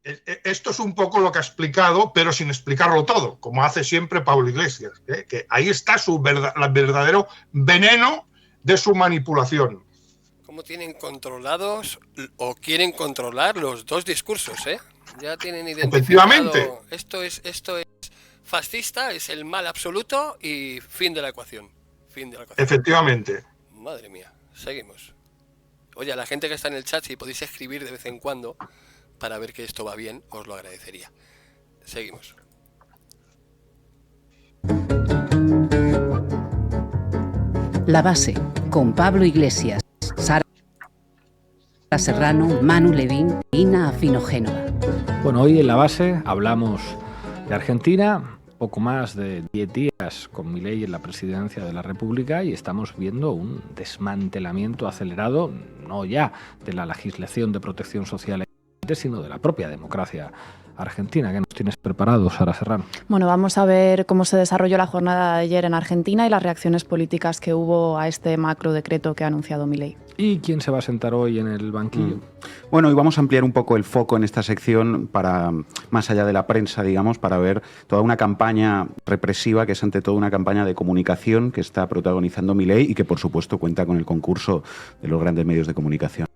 Esto es un poco lo que ha explicado, pero sin explicarlo todo, como hace siempre Pablo Iglesias, que ahí está el verdadero veneno de su manipulación. ¿Cómo tienen controlados o quieren controlar los dos discursos, eh? Ya tienen Efectivamente, identificado, esto es fascista, es el mal absoluto y fin de la ecuación. Fin de la ecuación. efectivamente. Madre mía, seguimos. Oye, a la gente que está en el chat, si podéis escribir de vez en cuando para ver que esto va bien, os lo agradecería. Seguimos. La Base, con Pablo Iglesias, Sara Serrano, Manu Levín e Ina Afinogénova. Bueno, hoy en La Base hablamos de Argentina, poco más de 10 días con Milei en la presidencia de la República, y estamos viendo un desmantelamiento acelerado, no ya de la legislación de protección social, sino de la propia democracia argentina. ¿Qué nos tienes preparado, Sara Serrano? Bueno, vamos a ver cómo se desarrolló la jornada de ayer en Argentina y las reacciones políticas que hubo a este macro decreto que ha anunciado Milei. ¿Y quién se va a sentar hoy en el banquillo? Bueno, y vamos a ampliar un poco el foco en esta sección para, más allá de la prensa, digamos, para ver toda una campaña represiva, que es ante todo una campaña de comunicación que está protagonizando Milei y que, por supuesto, cuenta con el concurso de los grandes medios de comunicación.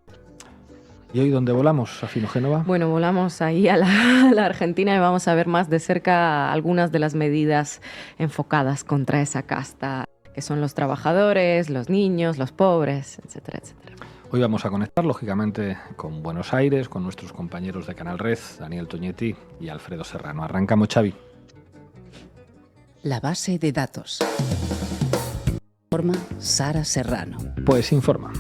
¿Y hoy dónde volamos, Afinogénova? Bueno, volamos ahí a la Argentina y vamos a ver más de cerca algunas de las medidas enfocadas contra esa casta, que son los trabajadores, los niños, los pobres, etcétera, etcétera. Hoy vamos a conectar, lógicamente, con Buenos Aires, con nuestros compañeros de Canal Red, Daniel Toñetti y Alfredo Serrano. Arrancamos, Xavi. La Base de datos. Informa Sara Serrano. Pues informa.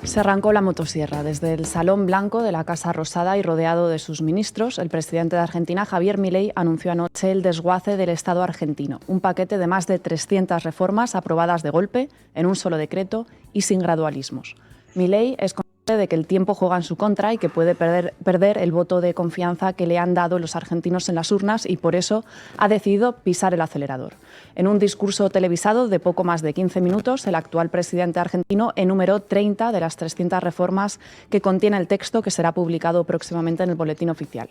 Se arrancó la motosierra desde el Salón Blanco de la Casa Rosada y rodeado de sus ministros. El presidente de Argentina, Javier Milei, anunció anoche el desguace del Estado argentino, un paquete de más de 300 reformas aprobadas de golpe, en un solo decreto y sin gradualismos. Milei es consciente de que el tiempo juega en su contra y que puede perder el voto de confianza que le han dado los argentinos en las urnas, y por eso ha decidido pisar el acelerador. En un discurso televisado de poco más de 15 minutos, el actual presidente argentino enumeró 30 de las 300 reformas que contiene el texto, que será publicado próximamente en el Boletín Oficial.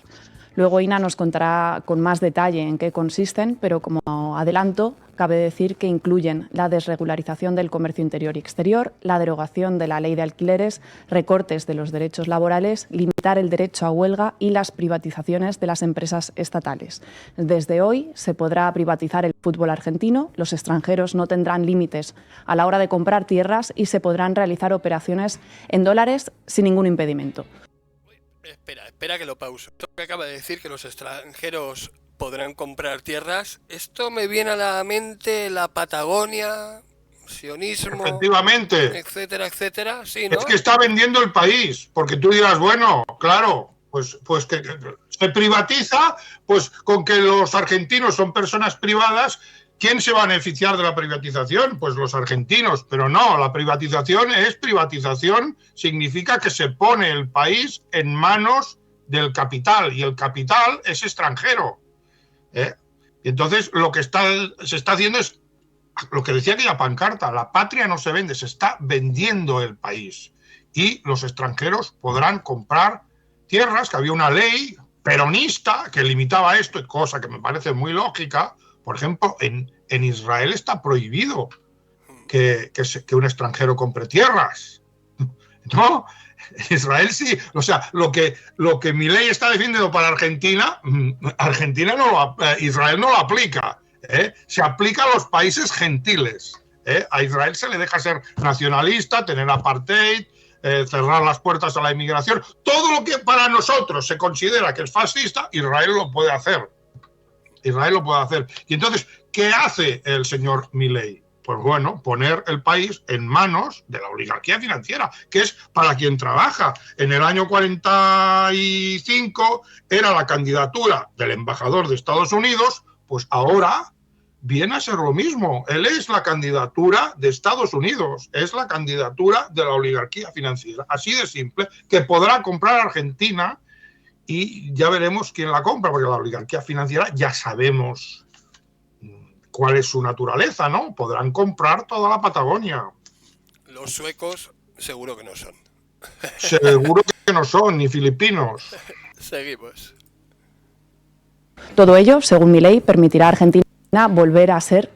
Luego Ina nos contará con más detalle en qué consisten, pero como adelanto, cabe decir que incluyen la desregularización del comercio interior y exterior, la derogación de la ley de alquileres, recortes de los derechos laborales, limitar el derecho a huelga y las privatizaciones de las empresas estatales. Desde hoy se podrá privatizar el fútbol argentino, los extranjeros no tendrán límites a la hora de comprar tierras y se podrán realizar operaciones en dólares sin ningún impedimento. Espera que lo pauso. Esto que acaba de decir, que los extranjeros podrán comprar tierras, esto me viene a la mente la Patagonia, sionismo, Efectivamente. etcétera, etcétera. Sí, ¿no? Es que está vendiendo el país, porque tú dirás, bueno, claro, pues que se privatiza, pues con que los argentinos son personas privadas. ¿Quién se va a beneficiar de la privatización? Pues los argentinos, pero no, la privatización es privatización, significa que se pone el país en manos del capital, y el capital es extranjero. Entonces, lo que se está haciendo es lo que decía aquella pancarta: la patria no se vende, se está vendiendo el país. Y los extranjeros podrán comprar tierras, que había una ley peronista que limitaba esto, cosa que me parece muy lógica. Por ejemplo, en Israel está prohibido que un extranjero compre tierras. No, en Israel sí. O sea, lo que Milei está defendiendo para Argentina, Israel no lo aplica. Se aplica a los países gentiles. A Israel se le deja ser nacionalista, tener apartheid, cerrar las puertas a la inmigración. Todo lo que para nosotros se considera que es fascista, Israel lo puede hacer. Israel lo puede hacer. Y entonces, ¿qué hace el señor Milei? Pues bueno, poner el país en manos de la oligarquía financiera, que es para quien trabaja. En el año 45 era la candidatura del embajador de Estados Unidos, pues ahora viene a ser lo mismo. Él es la candidatura de Estados Unidos, es la candidatura de la oligarquía financiera. Así de simple, que podrá comprar Argentina. Y ya veremos quién la compra, porque la oligarquía financiera ya sabemos cuál es su naturaleza, ¿no? Podrán comprar toda la Patagonia. Los suecos seguro que no son. Seguro que no son, ni filipinos. Seguimos. Todo ello, según Milei, permitirá a Argentina volver a ser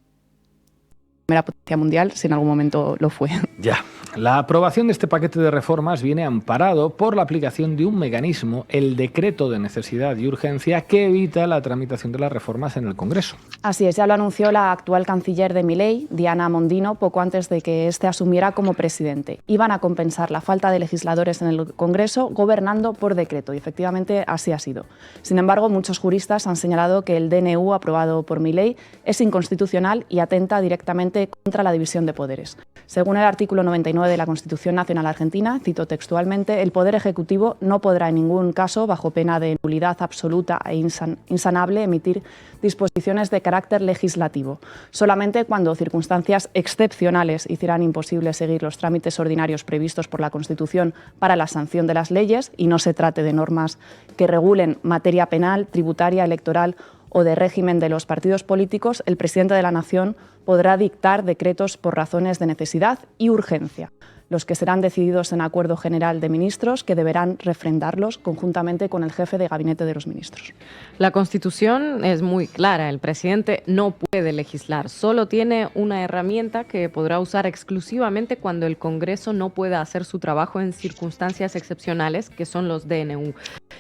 primera potencia mundial, si en algún momento lo fue. Ya. La aprobación de este paquete de reformas viene amparado por la aplicación de un mecanismo, el decreto de necesidad y urgencia, que evita la tramitación de las reformas en el Congreso. Así es, ya lo anunció la actual canciller de Milei, Diana Mondino, poco antes de que éste asumiera como presidente. Iban a compensar la falta de legisladores en el Congreso gobernando por decreto, y efectivamente así ha sido. Sin embargo, muchos juristas han señalado que el DNU aprobado por Milei es inconstitucional y atenta directamente contra la división de poderes. Según el artículo 99 de la Constitución Nacional Argentina, cito textualmente, el Poder Ejecutivo no podrá en ningún caso, bajo pena de nulidad absoluta e insanable, emitir disposiciones de carácter legislativo. Solamente cuando circunstancias excepcionales hicieran imposible seguir los trámites ordinarios previstos por la Constitución para la sanción de las leyes y no se trate de normas que regulen materia penal, tributaria, electoral o de régimen de los partidos políticos, el presidente de la Nación podrá dictar decretos por razones de necesidad y urgencia, los que serán decididos en acuerdo general de ministros, que deberán refrendarlos conjuntamente con el jefe de gabinete de los ministros. La Constitución es muy clara. El presidente no puede legislar. Solo tiene una herramienta que podrá usar exclusivamente cuando el Congreso no pueda hacer su trabajo en circunstancias excepcionales, que son los DNU.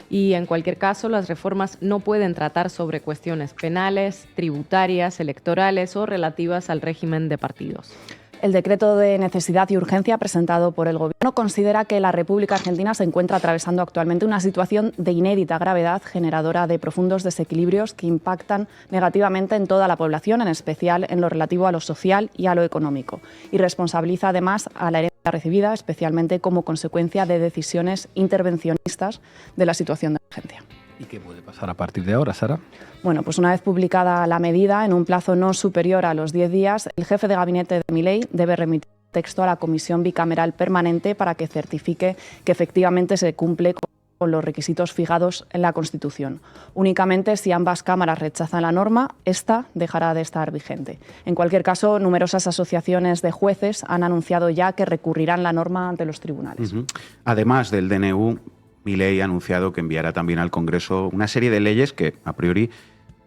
Y en cualquier caso, las reformas no pueden tratar sobre cuestiones penales, tributarias, electorales o relativas al régimen de partidos. El decreto de necesidad y urgencia presentado por el Gobierno considera que la República Argentina se encuentra atravesando actualmente una situación de inédita gravedad, generadora de profundos desequilibrios que impactan negativamente en toda la población, en especial en lo relativo a lo social y a lo económico, y responsabiliza además a la herencia recibida, especialmente como consecuencia de decisiones intervencionistas de la situación de emergencia. ¿Y qué puede pasar a partir de ahora, Sara? Bueno, pues una vez publicada la medida, en un plazo no superior a los 10 días, el jefe de gabinete de Milei debe remitir el texto a la Comisión Bicameral Permanente para que certifique que efectivamente se cumple con los requisitos fijados en la Constitución. Únicamente si ambas cámaras rechazan la norma, esta dejará de estar vigente. En cualquier caso, numerosas asociaciones de jueces han anunciado ya que recurrirán la norma ante los tribunales. Además del DNU, Milei ha anunciado que enviará también al Congreso una serie de leyes que, a priori,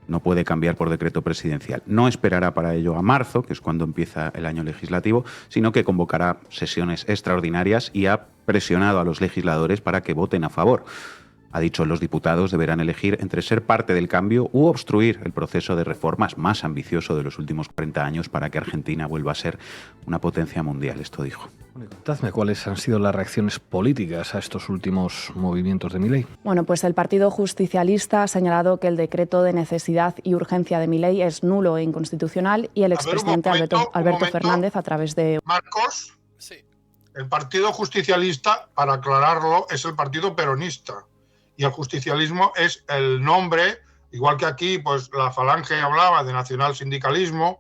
no puede cambiar por decreto presidencial. No esperará para ello a marzo, que es cuando empieza el año legislativo, sino que convocará sesiones extraordinarias y ha presionado a los legisladores para que voten a favor. Ha dicho, los diputados deberán elegir entre ser parte del cambio u obstruir el proceso de reformas más ambicioso de los últimos 40 años para que Argentina vuelva a ser una potencia mundial. Esto dijo. Contadme cuáles han sido las reacciones políticas a estos últimos movimientos de Milei. Bueno, pues el Partido Justicialista ha señalado que el decreto de necesidad y urgencia de Milei es nulo e inconstitucional, y el expresidente Alberto Fernández, a través de... Marcos, Sí. el Partido Justicialista, para aclararlo, es el partido peronista. Y el justicialismo es el nombre, igual que aquí, pues la Falange hablaba de nacional-sindicalismo,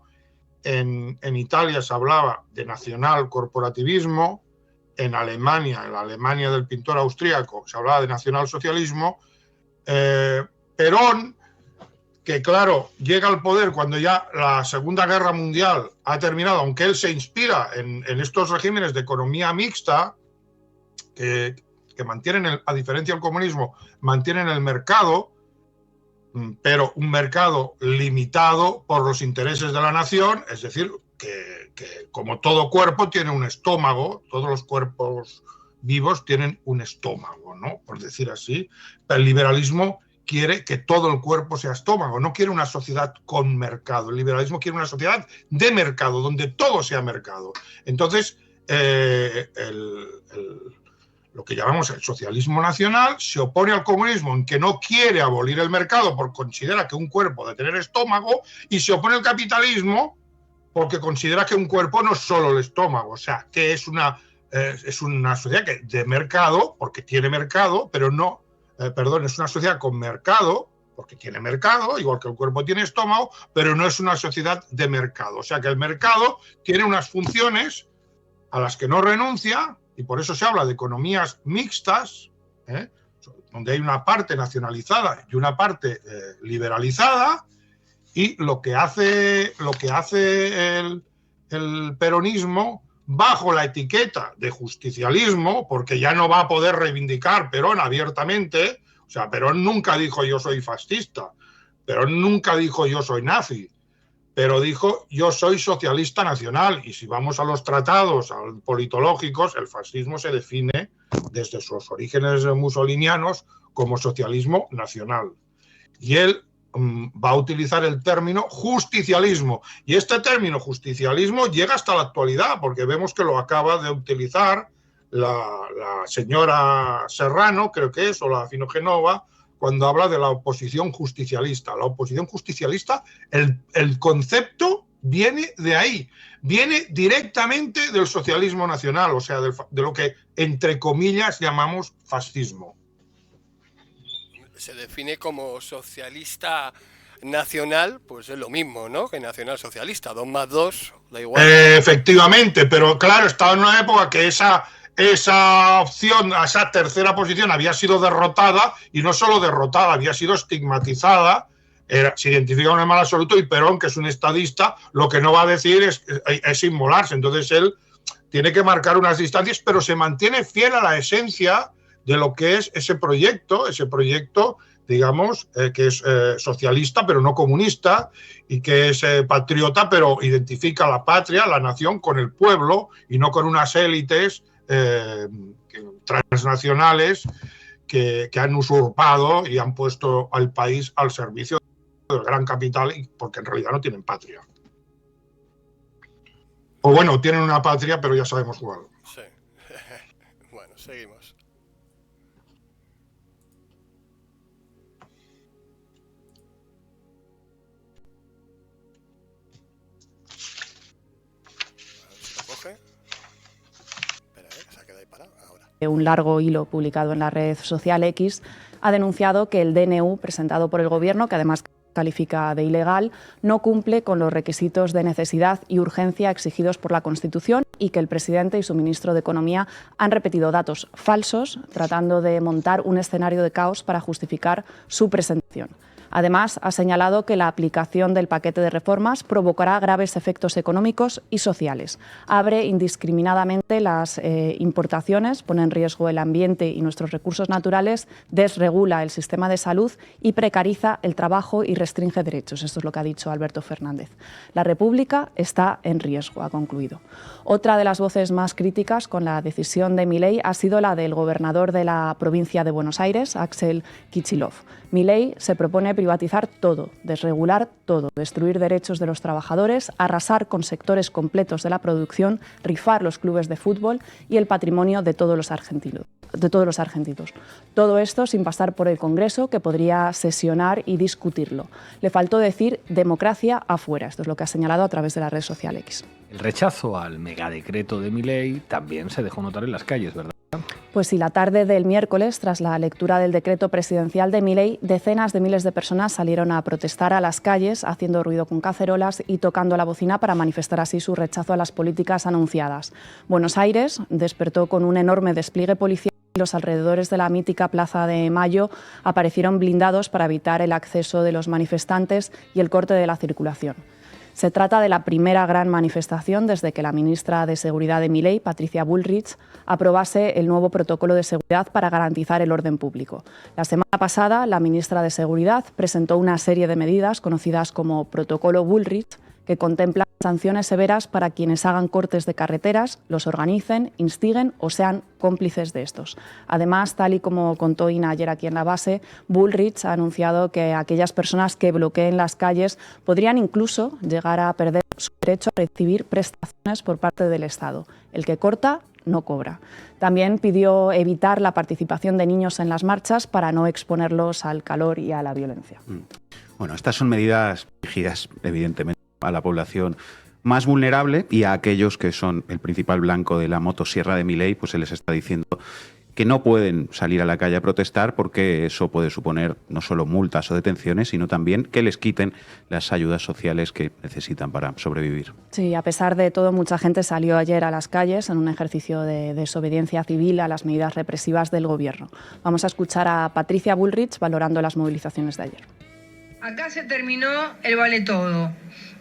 en Italia se hablaba de nacional-corporativismo, en Alemania, en la Alemania del pintor austríaco, se hablaba de nacional-socialismo. Perón, que claro, llega al poder cuando ya la Segunda Guerra Mundial ha terminado, aunque él se inspira en estos regímenes de economía mixta, que mantienen, a diferencia del comunismo, mantienen el mercado, pero un mercado limitado por los intereses de la nación, es decir, que como todo cuerpo tiene un estómago, todos los cuerpos vivos tienen un estómago, ¿no? Por decir así. El liberalismo quiere que todo el cuerpo sea estómago, no quiere una sociedad con mercado. El liberalismo quiere una sociedad de mercado, donde todo sea mercado. Entonces, lo que llamamos el socialismo nacional se opone al comunismo, en que no quiere abolir el mercado porque considera que un cuerpo debe tener estómago, y se opone al capitalismo porque considera que un cuerpo no es solo el estómago, o sea, que es una sociedad de mercado porque tiene mercado, pero no, es una sociedad con mercado porque tiene mercado, igual que el cuerpo tiene estómago, pero no es una sociedad de mercado. O sea, que el mercado tiene unas funciones a las que no renuncia, y por eso se habla de economías mixtas, donde hay una parte nacionalizada y una parte liberalizada, y lo que hace el peronismo, bajo la etiqueta de justicialismo, porque ya no va a poder reivindicar Perón abiertamente, o sea, Perón nunca dijo yo soy fascista. pero nunca dijo yo soy nazi, pero dijo yo soy socialista nacional. Y si vamos a los tratados politológicos, el fascismo se define desde sus orígenes mussolinianos como socialismo nacional. Y él va a utilizar el término justicialismo. Y este término justicialismo llega hasta la actualidad, porque vemos que lo acaba de utilizar la señora Serrano, creo que es, o la Finogenova, cuando habla de la oposición justicialista. La oposición justicialista, el concepto viene de ahí, viene directamente del socialismo nacional, o sea, de lo que, entre comillas, llamamos fascismo. Se define como socialista nacional, pues es lo mismo, ¿no? Que nacional socialista, 2 más 2, da igual. Efectivamente, pero claro, estaba en una época que esa opción, esa tercera posición había sido derrotada, y no solo derrotada, había sido estigmatizada, se identifica con el mal absoluto, y Perón, que es un estadista, lo que no va a decir es inmolarse. Entonces él tiene que marcar unas distancias, pero se mantiene fiel a la esencia de lo que es ese proyecto, digamos, que es socialista pero no comunista, y que es patriota pero identifica la patria, la nación, con el pueblo y no con unas élites transnacionales que han usurpado y han puesto al país al servicio del gran capital, porque en realidad no tienen patria. O bueno, tienen una patria, pero ya sabemos cuál. Sí. Bueno, seguimos. Un largo hilo publicado en la red social X ha denunciado que el DNU presentado por el Gobierno, que además califica de ilegal, no cumple con los requisitos de necesidad y urgencia exigidos por la Constitución, y que el presidente y su ministro de Economía han repetido datos falsos tratando de montar un escenario de caos para justificar su presentación. Además, ha señalado que la aplicación del paquete de reformas provocará graves efectos económicos y sociales. Abre indiscriminadamente las importaciones, pone en riesgo el ambiente y nuestros recursos naturales, desregula el sistema de salud y precariza el trabajo y restringe derechos. Esto es lo que ha dicho Alberto Fernández. La República está en riesgo, ha concluido. Otra de las voces más críticas con la decisión de Milei ha sido la del gobernador de la provincia de Buenos Aires, Axel Kicillof. Milei se propone privatizar todo, desregular todo, destruir derechos de los trabajadores, arrasar con sectores completos de la producción, rifar los clubes de fútbol y el patrimonio de todos los argentinos. Todo esto sin pasar por el Congreso, que podría sesionar y discutirlo. Le faltó decir democracia afuera. Esto es lo que ha señalado a través de la red social X. El rechazo al megadecreto de Milei también se dejó notar en las calles, ¿verdad? Pues sí, la tarde del miércoles, tras la lectura del decreto presidencial de Milei, decenas de miles de personas salieron a protestar a las calles, haciendo ruido con cacerolas y tocando la bocina para manifestar así su rechazo a las políticas anunciadas. Buenos Aires despertó con un enorme despliegue policial. Los alrededores de la mítica Plaza de Mayo aparecieron blindados para evitar el acceso de los manifestantes y el corte de la circulación. Se trata de la primera gran manifestación desde que la ministra de Seguridad de Milei, Patricia Bullrich, aprobase el nuevo protocolo de seguridad para garantizar el orden público. La semana pasada, la ministra de Seguridad presentó una serie de medidas conocidas como Protocolo Bullrich, que contemplan sanciones severas para quienes hagan cortes de carreteras, los organicen, instiguen o sean cómplices de estos. Además, tal y como contó Ina ayer aquí en la base, Bullrich ha anunciado que aquellas personas que bloqueen las calles podrían incluso llegar a perder su derecho a recibir prestaciones por parte del Estado. El que corta no cobra. También pidió evitar la participación de niños en las marchas para no exponerlos al calor y a la violencia. Bueno, estas son medidas dirigidas, evidentemente, a la población más vulnerable, y a aquellos que son el principal blanco de la motosierra de Milei, pues se les está diciendo que no pueden salir a la calle a protestar, porque eso puede suponer no solo multas o detenciones, sino también que les quiten las ayudas sociales que necesitan para sobrevivir. Sí, a pesar de todo, mucha gente salió ayer a las calles en un ejercicio de desobediencia civil a las medidas represivas del Gobierno. Vamos a escuchar a Patricia Bullrich valorando las movilizaciones de ayer. Acá se terminó el vale todo.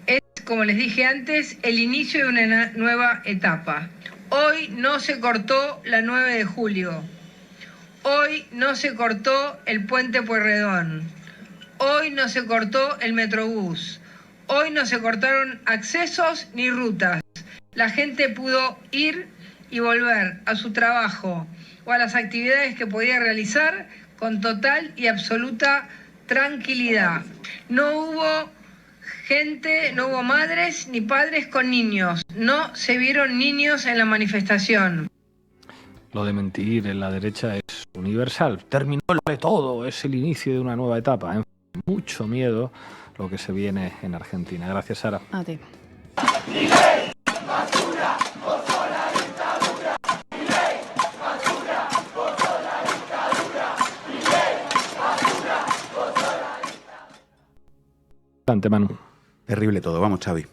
Es, como les dije antes, el inicio de una nueva etapa. Hoy no se cortó la 9 de julio. Hoy no se cortó el puente Pueyrredón. Hoy no se cortó el Metrobús. Hoy no se cortaron accesos ni rutas. La gente pudo ir y volver a su trabajo o a las actividades que podía realizar con total y absoluta tranquilidad. No hubo gente, no hubo madres ni padres con niños. No se vieron niños en la manifestación. Lo de mentir en la derecha es universal. Terminó el vale todo, es el inicio de una nueva etapa. En fin, mucho miedo lo que se viene en Argentina. Gracias, Sara. A ti. Adelante, Manu. Terrible todo. Vamos, Xavi.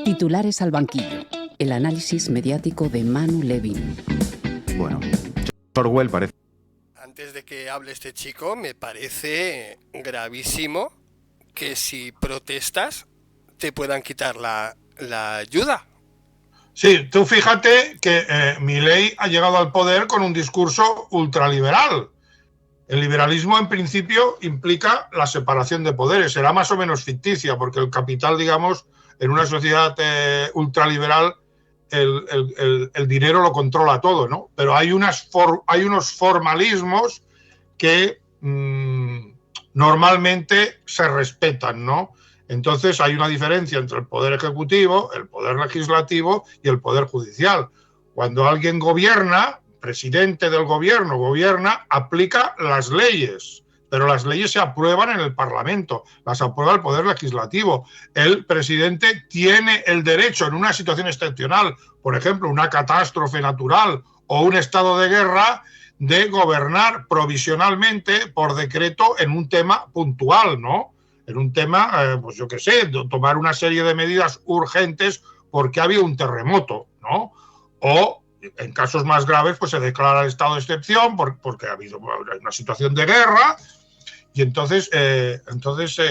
Titulares al banquillo. El análisis mediático de Manu Levin. Bueno, Orwell parece. Antes de que hable este chico, me parece gravísimo que si protestas te puedan quitar la ayuda. Sí, tú fíjate que Milei ha llegado al poder con un discurso ultraliberal. El liberalismo, en principio, implica la separación de poderes. Será más o menos ficticia, porque el capital, digamos, en una sociedad ultraliberal, el dinero lo controla todo, ¿no? Pero hay unos formalismos que normalmente se respetan, ¿no? Entonces hay una diferencia entre el poder ejecutivo, el poder legislativo y el poder judicial. Cuando alguien gobierna, presidente del gobierno gobierna, aplica las leyes, pero las leyes se aprueban en el Parlamento, las aprueba el Poder Legislativo. El presidente tiene el derecho en una situación excepcional, por ejemplo, una catástrofe natural o un estado de guerra, de gobernar provisionalmente por decreto en un tema puntual, ¿no? En un tema, pues yo qué sé, tomar una serie de medidas urgentes porque ha habido un terremoto, ¿no? O en casos más graves, pues se declara el estado de excepción porque ha habido una situación de guerra y entonces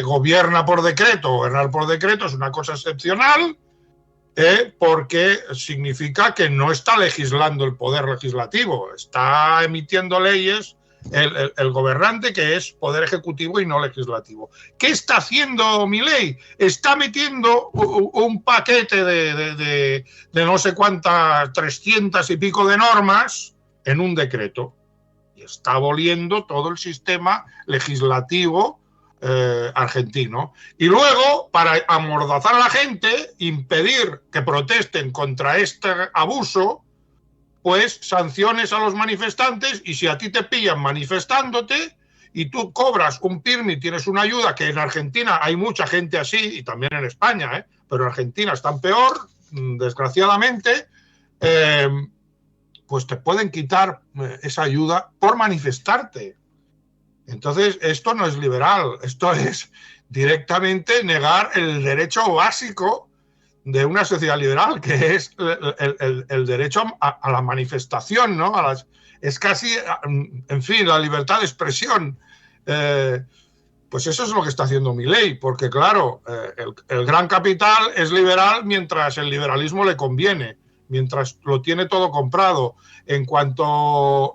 gobierna por decreto. Gobernar por decreto es una cosa excepcional porque significa que no está legislando el poder legislativo, está emitiendo leyes el gobernante, que es poder ejecutivo y no legislativo. ¿Qué está haciendo Milei? Está metiendo un paquete de no sé cuántas, 300 y pico de normas en un decreto. Y está aboliendo todo el sistema legislativo argentino. Y luego, para amordazar a la gente, impedir que protesten contra este abuso, pues sanciones a los manifestantes, y si a ti te pillan manifestándote y tú cobras un PIRMI, tienes una ayuda, que en Argentina hay mucha gente así, y también en España, pero en Argentina están peor, desgraciadamente, pues te pueden quitar esa ayuda por manifestarte. Entonces, esto no es liberal, esto es directamente negar el derecho básico de una sociedad liberal, que es el derecho a la manifestación, ¿no? Es casi, en fin, la libertad de expresión. Pues eso es lo que está haciendo Milei, porque claro, el gran capital es liberal mientras el liberalismo le conviene, mientras lo tiene todo comprado. En cuanto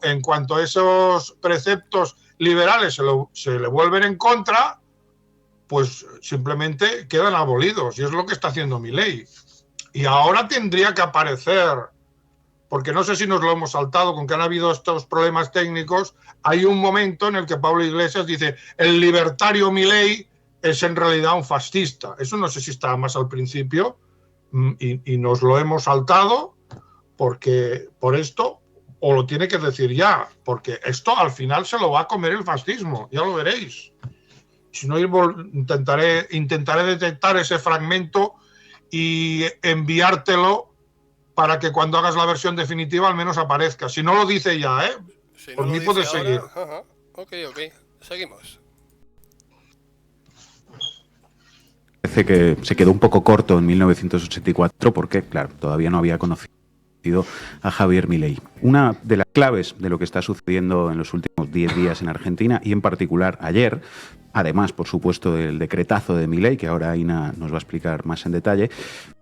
esos preceptos liberales se le vuelven en contra, pues simplemente quedan abolidos, y es lo que está haciendo Milei. Y ahora tendría que aparecer, porque no sé si nos lo hemos saltado, con que han habido estos problemas técnicos, hay un momento en el que Pablo Iglesias dice: el libertario Milei es en realidad un fascista. Eso no sé si estaba más al principio, y nos lo hemos saltado porque por esto, o lo tiene que decir ya, porque esto al final se lo va a comer el fascismo, ya lo veréis. Si no, intentaré detectar ese fragmento y enviártelo para que cuando hagas la versión definitiva al menos aparezca. Si no lo dice ya, Si por no mí lo puedes dice seguir. ahora, ok, seguimos. Parece que se quedó un poco corto en 1984 porque, claro, todavía no había conocido a Javier Milei. Una de las claves de lo que está sucediendo en los últimos últimos 10 días en Argentina y en particular ayer, además, por supuesto, del decretazo de Milei, que ahora Ina nos va a explicar más en detalle,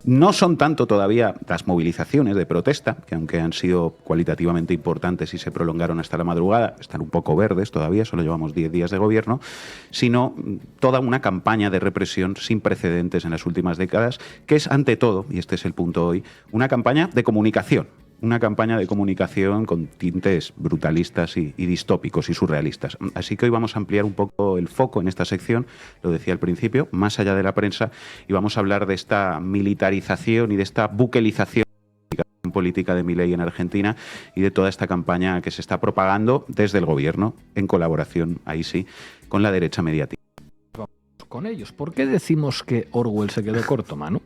no son tanto todavía las movilizaciones de protesta, que aunque han sido cualitativamente importantes y se prolongaron hasta la madrugada, están un poco verdes todavía, solo llevamos 10 días de gobierno, sino toda una campaña de represión sin precedentes en las últimas décadas, que es ante todo, y este es el punto hoy, una campaña de comunicación. Una campaña de comunicación con tintes brutalistas y distópicos y surrealistas. Así que hoy vamos a ampliar un poco el foco en esta sección, lo decía al principio, más allá de la prensa, y vamos a hablar de esta militarización y de esta buquelización política de Milei en Argentina y de toda esta campaña que se está propagando desde el gobierno, en colaboración, ahí sí, con la derecha mediática. Con ellos. ¿Por qué decimos que Orwell se quedó corto, Manu?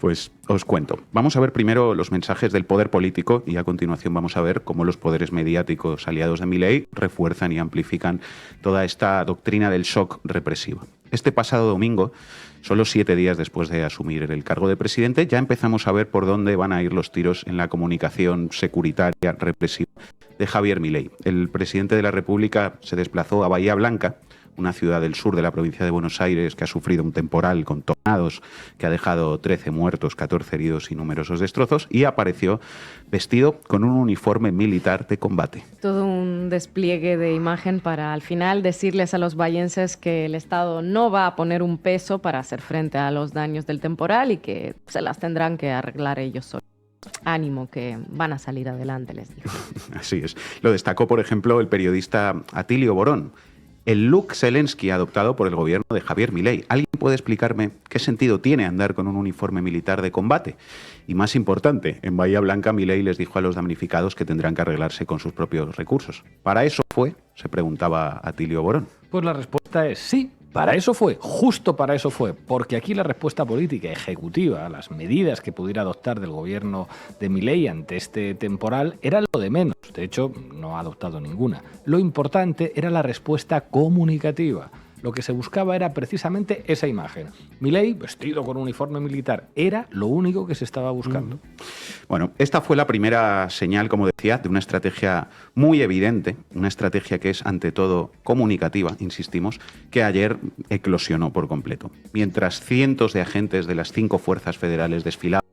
Pues os cuento. Vamos a ver primero los mensajes del poder político y a continuación vamos a ver cómo los poderes mediáticos aliados de Milei refuerzan y amplifican toda esta doctrina del shock represivo. Este pasado domingo, solo 7 días después de asumir el cargo de presidente, ya empezamos a ver por dónde van a ir los tiros en la comunicación securitaria represiva de Javier Milei. El presidente de la República se desplazó a Bahía Blanca, una ciudad del sur de la provincia de Buenos Aires que ha sufrido un temporal con tornados que ha dejado 13 muertos, 14 heridos y numerosos destrozos, y apareció vestido con un uniforme militar de combate. Todo un despliegue de imagen para al final decirles a los bahienses que el Estado no va a poner un peso para hacer frente a los daños del temporal y que se las tendrán que arreglar ellos solos. Ánimo, que van a salir adelante, les digo. Así es. Lo destacó, por ejemplo, el periodista Atilio Borón. El look Zelensky adoptado por el gobierno de Javier Milei. ¿Alguien puede explicarme qué sentido tiene andar con un uniforme militar de combate? Y más importante, en Bahía Blanca Milei les dijo a los damnificados que tendrán que arreglarse con sus propios recursos. ¿Para eso fue?, se preguntaba Atilio Borón. Pues la respuesta es sí. Para eso fue, justo para eso fue, porque aquí la respuesta política ejecutiva a las medidas que pudiera adoptar del gobierno de Milei ante este temporal era lo de menos. De hecho, no ha adoptado ninguna. Lo importante era la respuesta comunicativa. Lo que se buscaba era precisamente esa imagen. Milei, vestido con un uniforme militar, era lo único que se estaba buscando. Bueno, esta fue la primera señal, como decía, de una estrategia muy evidente, una estrategia que es ante todo comunicativa, insistimos, que ayer eclosionó por completo. Mientras cientos de agentes de las 5 fuerzas federales desfilaban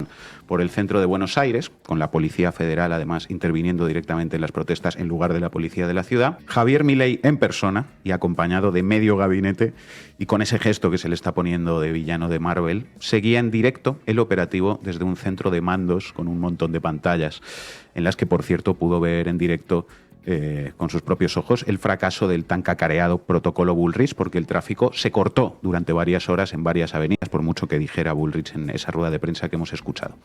por el centro de Buenos Aires, con la Policía Federal además interviniendo directamente en las protestas en lugar de la policía de la ciudad, Javier Milei en persona y acompañado de medio gabinete y con ese gesto que se le está poniendo de villano de Marvel, seguía en directo el operativo desde un centro de mandos con un montón de pantallas en las que, por cierto, pudo ver en directo con sus propios ojos el fracaso del tan cacareado protocolo Bullrich, porque el tráfico se cortó durante varias horas en varias avenidas, por mucho que dijera Bullrich en esa rueda de prensa que hemos escuchado.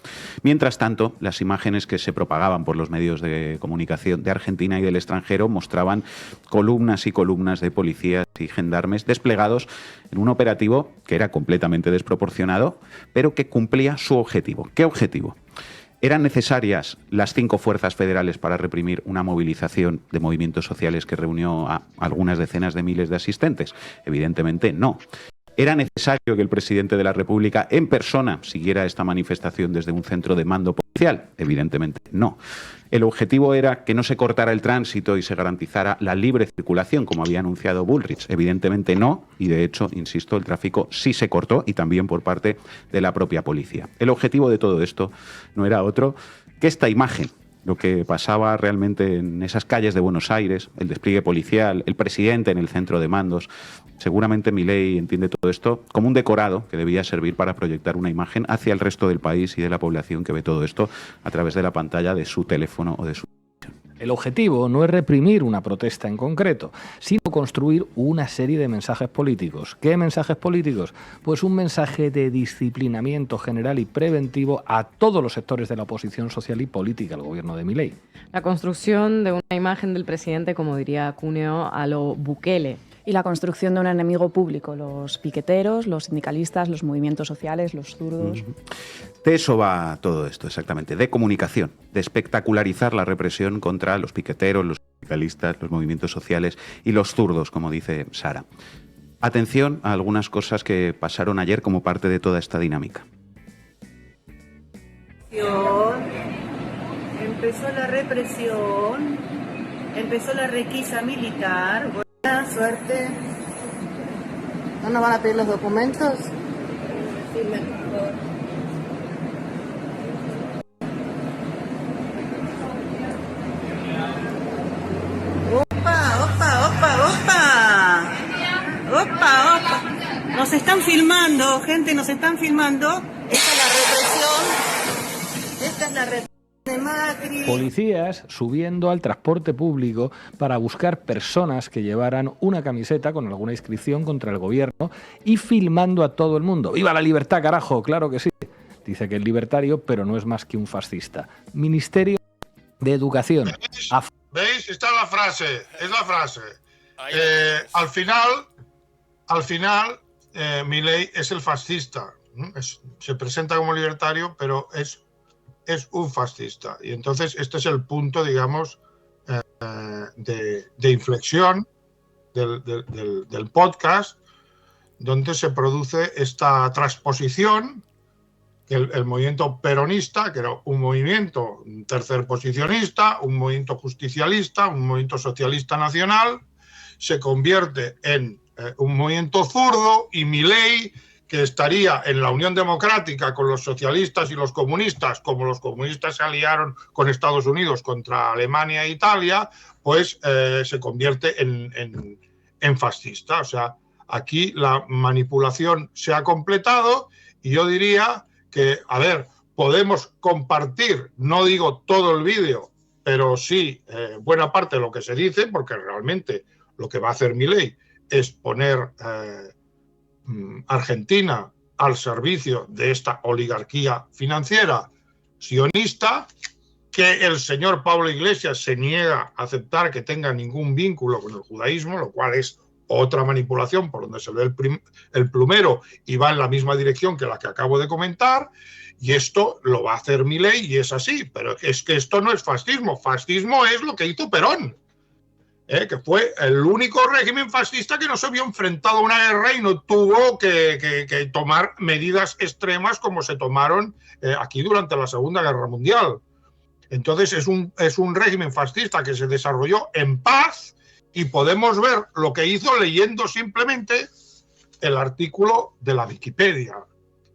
Mientras tanto, las imágenes que se propagaban por los medios de comunicación de Argentina y del extranjero mostraban columnas y columnas de policías y gendarmes desplegados en un operativo que era completamente desproporcionado, pero que cumplía su objetivo. ¿Qué objetivo? ¿Eran necesarias las 5 fuerzas federales para reprimir una movilización de movimientos sociales que reunió a algunas decenas de miles de asistentes? Evidentemente no. ¿Era necesario que el presidente de la República en persona siguiera esta manifestación desde un centro de mando policial? Evidentemente no. El objetivo era que no se cortara el tránsito y se garantizara la libre circulación, como había anunciado Bullrich. Evidentemente no, y de hecho, insisto, el tráfico sí se cortó y también por parte de la propia policía. El objetivo de todo esto no era otro que esta imagen, lo que pasaba realmente en esas calles de Buenos Aires, el despliegue policial, el presidente en el centro de mandos. Seguramente Milei entiende todo esto como un decorado que debía servir para proyectar una imagen hacia el resto del país y de la población que ve todo esto a través de la pantalla de su teléfono o de su televisión. El objetivo no es reprimir una protesta en concreto, sino construir una serie de mensajes políticos. ¿Qué mensajes políticos? Pues un mensaje de disciplinamiento general y preventivo a todos los sectores de la oposición social y política al gobierno de Milei. La construcción de una imagen del presidente, como diría Cuneo, a lo Bukele. Y la construcción de un enemigo público, los piqueteros, los sindicalistas, los movimientos sociales, los zurdos. De eso va todo esto, exactamente, de comunicación, de espectacularizar la represión contra los piqueteros, los sindicalistas, los movimientos sociales y los zurdos, como dice Sara. Atención a algunas cosas que pasaron ayer como parte de toda esta dinámica. Empezó la represión empezó la requisa militar. Buena suerte. ¿No nos van a pedir los documentos? Firme, por favor. ¡Opa, opa, opa, opa! ¡Opa, opa! Nos están filmando, gente, nos están filmando. Esta es la represión. Esta es la represión de Macri. Policías subiendo al transporte público para buscar personas que llevaran una camiseta con alguna inscripción contra el gobierno y filmando a todo el mundo. ¡Viva la libertad, carajo! Claro que sí. Dice que es libertario, pero no es más que un fascista. Ministerio de Educación. ¿Veis? Esta es la frase. Es la frase. Al final, Milei es el fascista. Se presenta como libertario, pero es un fascista. Y entonces este es el punto, digamos, de inflexión del podcast, donde se produce esta transposición, que el movimiento peronista, que era un movimiento tercerposicionista, un movimiento justicialista, un movimiento socialista nacional, se convierte en un movimiento zurdo, y Milei, que estaría en la Unión Democrática con los socialistas y los comunistas, como los comunistas se aliaron con Estados Unidos contra Alemania e Italia, pues se convierte en fascista. O sea, aquí la manipulación se ha completado, y yo diría que, a ver, podemos compartir, no digo todo el vídeo, pero sí buena parte de lo que se dice, porque realmente lo que va a hacer Milei es poner Argentina al servicio de esta oligarquía financiera sionista, que el señor Pablo Iglesias se niega a aceptar que tenga ningún vínculo con el judaísmo, lo cual es otra manipulación por donde se ve el plumero y va en la misma dirección que la que acabo de comentar, y esto lo va a hacer Milei, y es así. Pero es que esto no es fascismo. Fascismo es lo que hizo Perón, que fue el único régimen fascista que no se vio enfrentado a una guerra y no tuvo que tomar medidas extremas como se tomaron aquí durante la Segunda Guerra Mundial. Entonces es un régimen fascista que se desarrolló en paz, y podemos ver lo que hizo leyendo simplemente el artículo de la Wikipedia.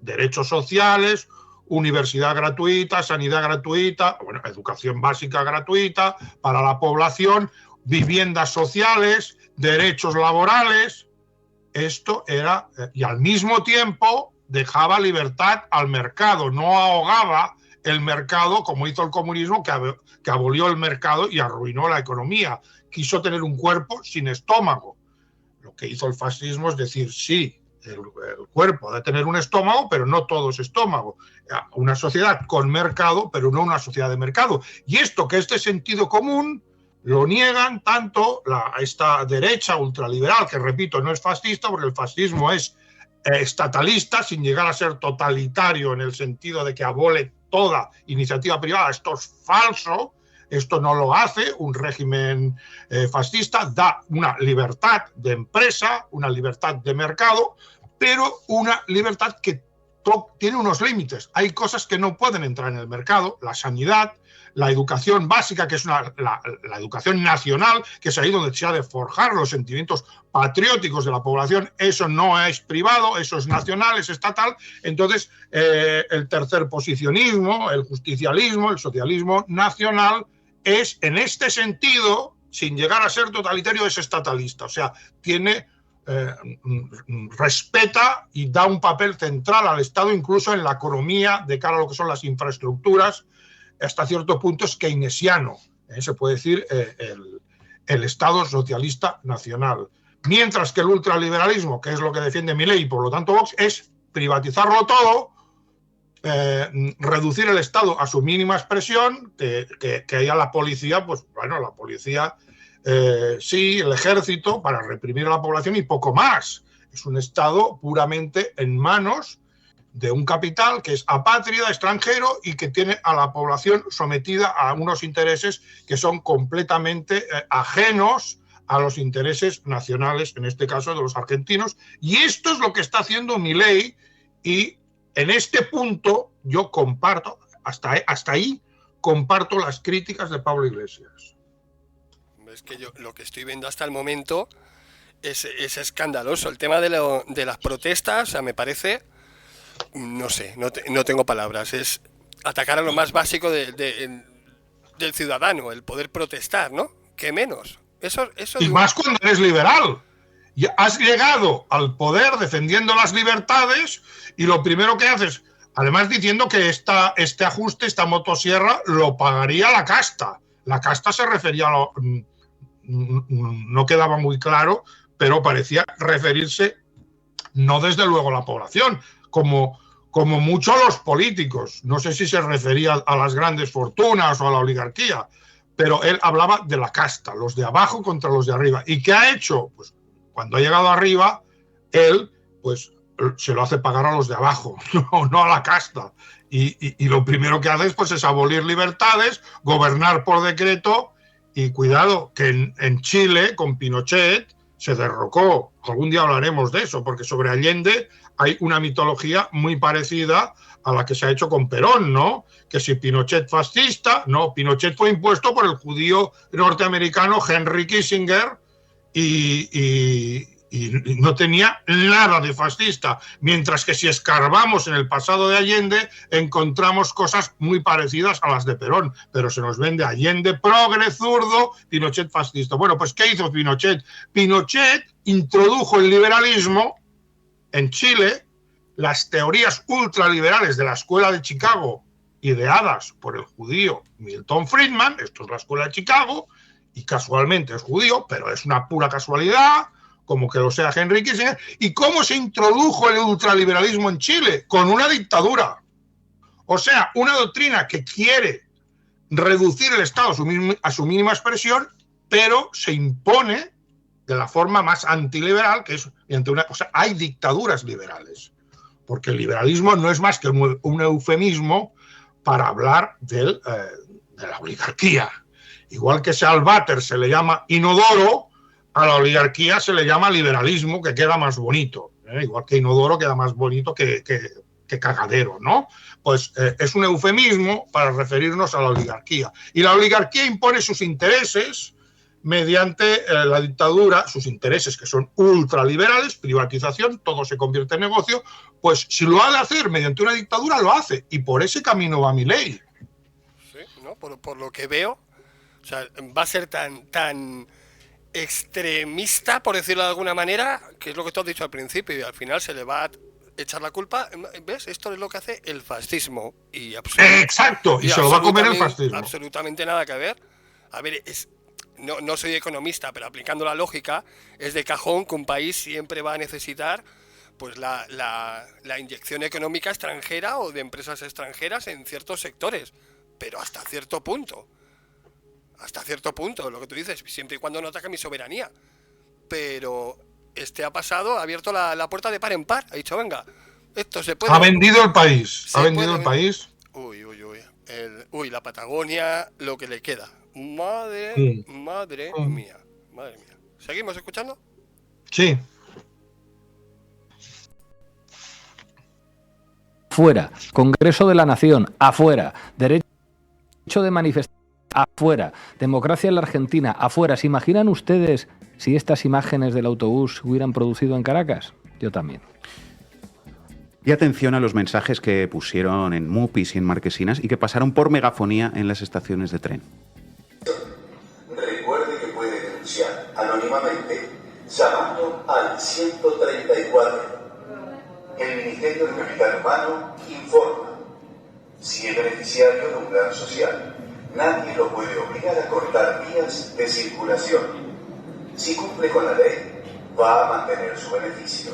Derechos sociales, universidad gratuita, sanidad gratuita, bueno, educación básica gratuita para la población, viviendas sociales, derechos laborales. Esto era, y al mismo tiempo dejaba libertad al mercado, no ahogaba el mercado como hizo el comunismo, que abolió el mercado y arruinó la economía. Quiso tener un cuerpo sin estómago. Lo que hizo el fascismo es decir, sí, el cuerpo ha de tener un estómago, pero no todo es estómago. Una sociedad con mercado, pero no una sociedad de mercado. Y esto, que este sentido común, lo niegan tanto esta derecha ultraliberal, que repito, no es fascista, porque el fascismo es estatalista, sin llegar a ser totalitario en el sentido de que abole toda iniciativa privada. Esto es falso. Esto no lo hace un régimen fascista. Da una libertad de empresa, una libertad de mercado, pero una libertad que tiene unos límites. Hay cosas que no pueden entrar en el mercado: la sanidad, la educación básica, que es la educación nacional, que es ahí donde se ha de forjar los sentimientos patrióticos de la población. Eso no es privado, eso es nacional, es estatal. Entonces, el tercerposicionismo, el justicialismo, el socialismo nacional es, en este sentido, sin llegar a ser totalitario, es estatalista. O sea, respeta y da un papel central al Estado, incluso en la economía, de cara a lo que son las infraestructuras. Hasta cierto punto es keynesiano, se puede decir, el Estado socialista nacional. Mientras que el ultraliberalismo, que es lo que defiende Milei y por lo tanto Vox, es privatizarlo todo, reducir el Estado a su mínima expresión, que haya la policía, pues bueno, la policía, sí, el ejército para reprimir a la población y poco más. Es un Estado puramente en manos de un capital que es apátrida, extranjero, y que tiene a la población sometida a unos intereses que son completamente ajenos a los intereses nacionales, en este caso de los argentinos. Y esto es lo que está haciendo Milei, y en este punto yo comparto, hasta ahí comparto las críticas de Pablo Iglesias. es que yo lo que estoy viendo hasta el momento es escandaloso. El tema de las protestas, o sea, me parece, no sé, no tengo palabras. Es atacar a lo más básico del ciudadano, el poder protestar, ¿no? ¿Qué menos? Eso y más cuando eres liberal. Y has llegado al poder defendiendo las libertades y lo primero que haces, además diciendo que este ajuste, esta motosierra, lo pagaría la casta. La casta se refería a no quedaba muy claro, pero parecía referirse no desde luego a la población, como mucho a los políticos. No sé si se refería a las grandes fortunas o a la oligarquía, pero él hablaba de la casta, los de abajo contra los de arriba. ¿Y qué ha hecho? Pues cuando ha llegado arriba, él pues se lo hace pagar a los de abajo, no a la casta. Y lo primero que hace pues, es abolir libertades, gobernar por decreto, y cuidado, que en Chile, con Pinochet, se derrocó. Algún día hablaremos de eso, porque sobre Allende hay una mitología muy parecida a la que se ha hecho con Perón, ¿no? Que si Pinochet fascista, no, Pinochet fue impuesto por el judío norteamericano Henry Kissinger y no tenía nada de fascista, mientras que si escarbamos en el pasado de Allende encontramos cosas muy parecidas a las de Perón, pero se nos vende Allende progre, zurdo, Pinochet fascista. Bueno, pues ¿qué hizo Pinochet? Pinochet introdujo el liberalismo en Chile, las teorías ultraliberales de la Escuela de Chicago, ideadas por el judío Milton Friedman, esto es la Escuela de Chicago, y casualmente es judío, pero es una pura casualidad, como que lo sea Henry Kissinger. ¿Y cómo se introdujo el ultraliberalismo en Chile? Con una dictadura. O sea, una doctrina que quiere reducir el Estado a su mínima expresión, pero se impone de la forma más antiliberal, que es mediante una... O sea, hay dictaduras liberales, porque el liberalismo no es más que un eufemismo para hablar de la oligarquía. Igual que al váter se le llama inodoro, a la oligarquía se le llama liberalismo, que queda más bonito. Igual que inodoro queda más bonito que cagadero, ¿no? Pues es un eufemismo para referirnos a la oligarquía. Y la oligarquía impone sus intereses mediante la dictadura, sus intereses que son ultraliberales, privatización, todo se convierte en negocio. Pues si lo ha de hacer mediante una dictadura, lo hace. Y por ese camino va Milei. Sí, ¿no? Por lo que veo, o sea, va a ser tan extremista, por decirlo de alguna manera, que es lo que tú has dicho al principio, y al final se le va a echar la culpa. ¿Ves? Esto es lo que hace el fascismo. Exacto, y se lo va a comer el fascismo. Absolutamente nada que ver. A ver, no soy economista, pero aplicando la lógica, es de cajón que un país siempre va a necesitar pues la inyección económica extranjera o de empresas extranjeras en ciertos sectores, pero hasta cierto punto. Hasta cierto punto, lo que tú dices, siempre y cuando no ataque mi soberanía. Pero ha pasado, ha abierto la puerta de par en par. Ha dicho, venga, esto se puede... Ha vendido el país. Ha vendido el país. Uy, la Patagonia, lo que le queda. Madre mía. ¿Seguimos escuchando? Sí. Fuera. Congreso de la Nación. Afuera. Derecho de manifestar. Afuera. Democracia en la Argentina. Afuera. ¿Se imaginan ustedes si estas imágenes del autobús se hubieran producido en Caracas? Yo también. Y atención a los mensajes que pusieron en Mupis y en Marquesinas y que pasaron por megafonía en las estaciones de tren. Recuerde que puede denunciar anónimamente llamando al 134. El Ministerio de Capital Humano informa. Si es beneficiario de un plan social, nadie lo puede obligar a cortar vías de circulación. Si cumple con la ley, va a mantener su beneficio.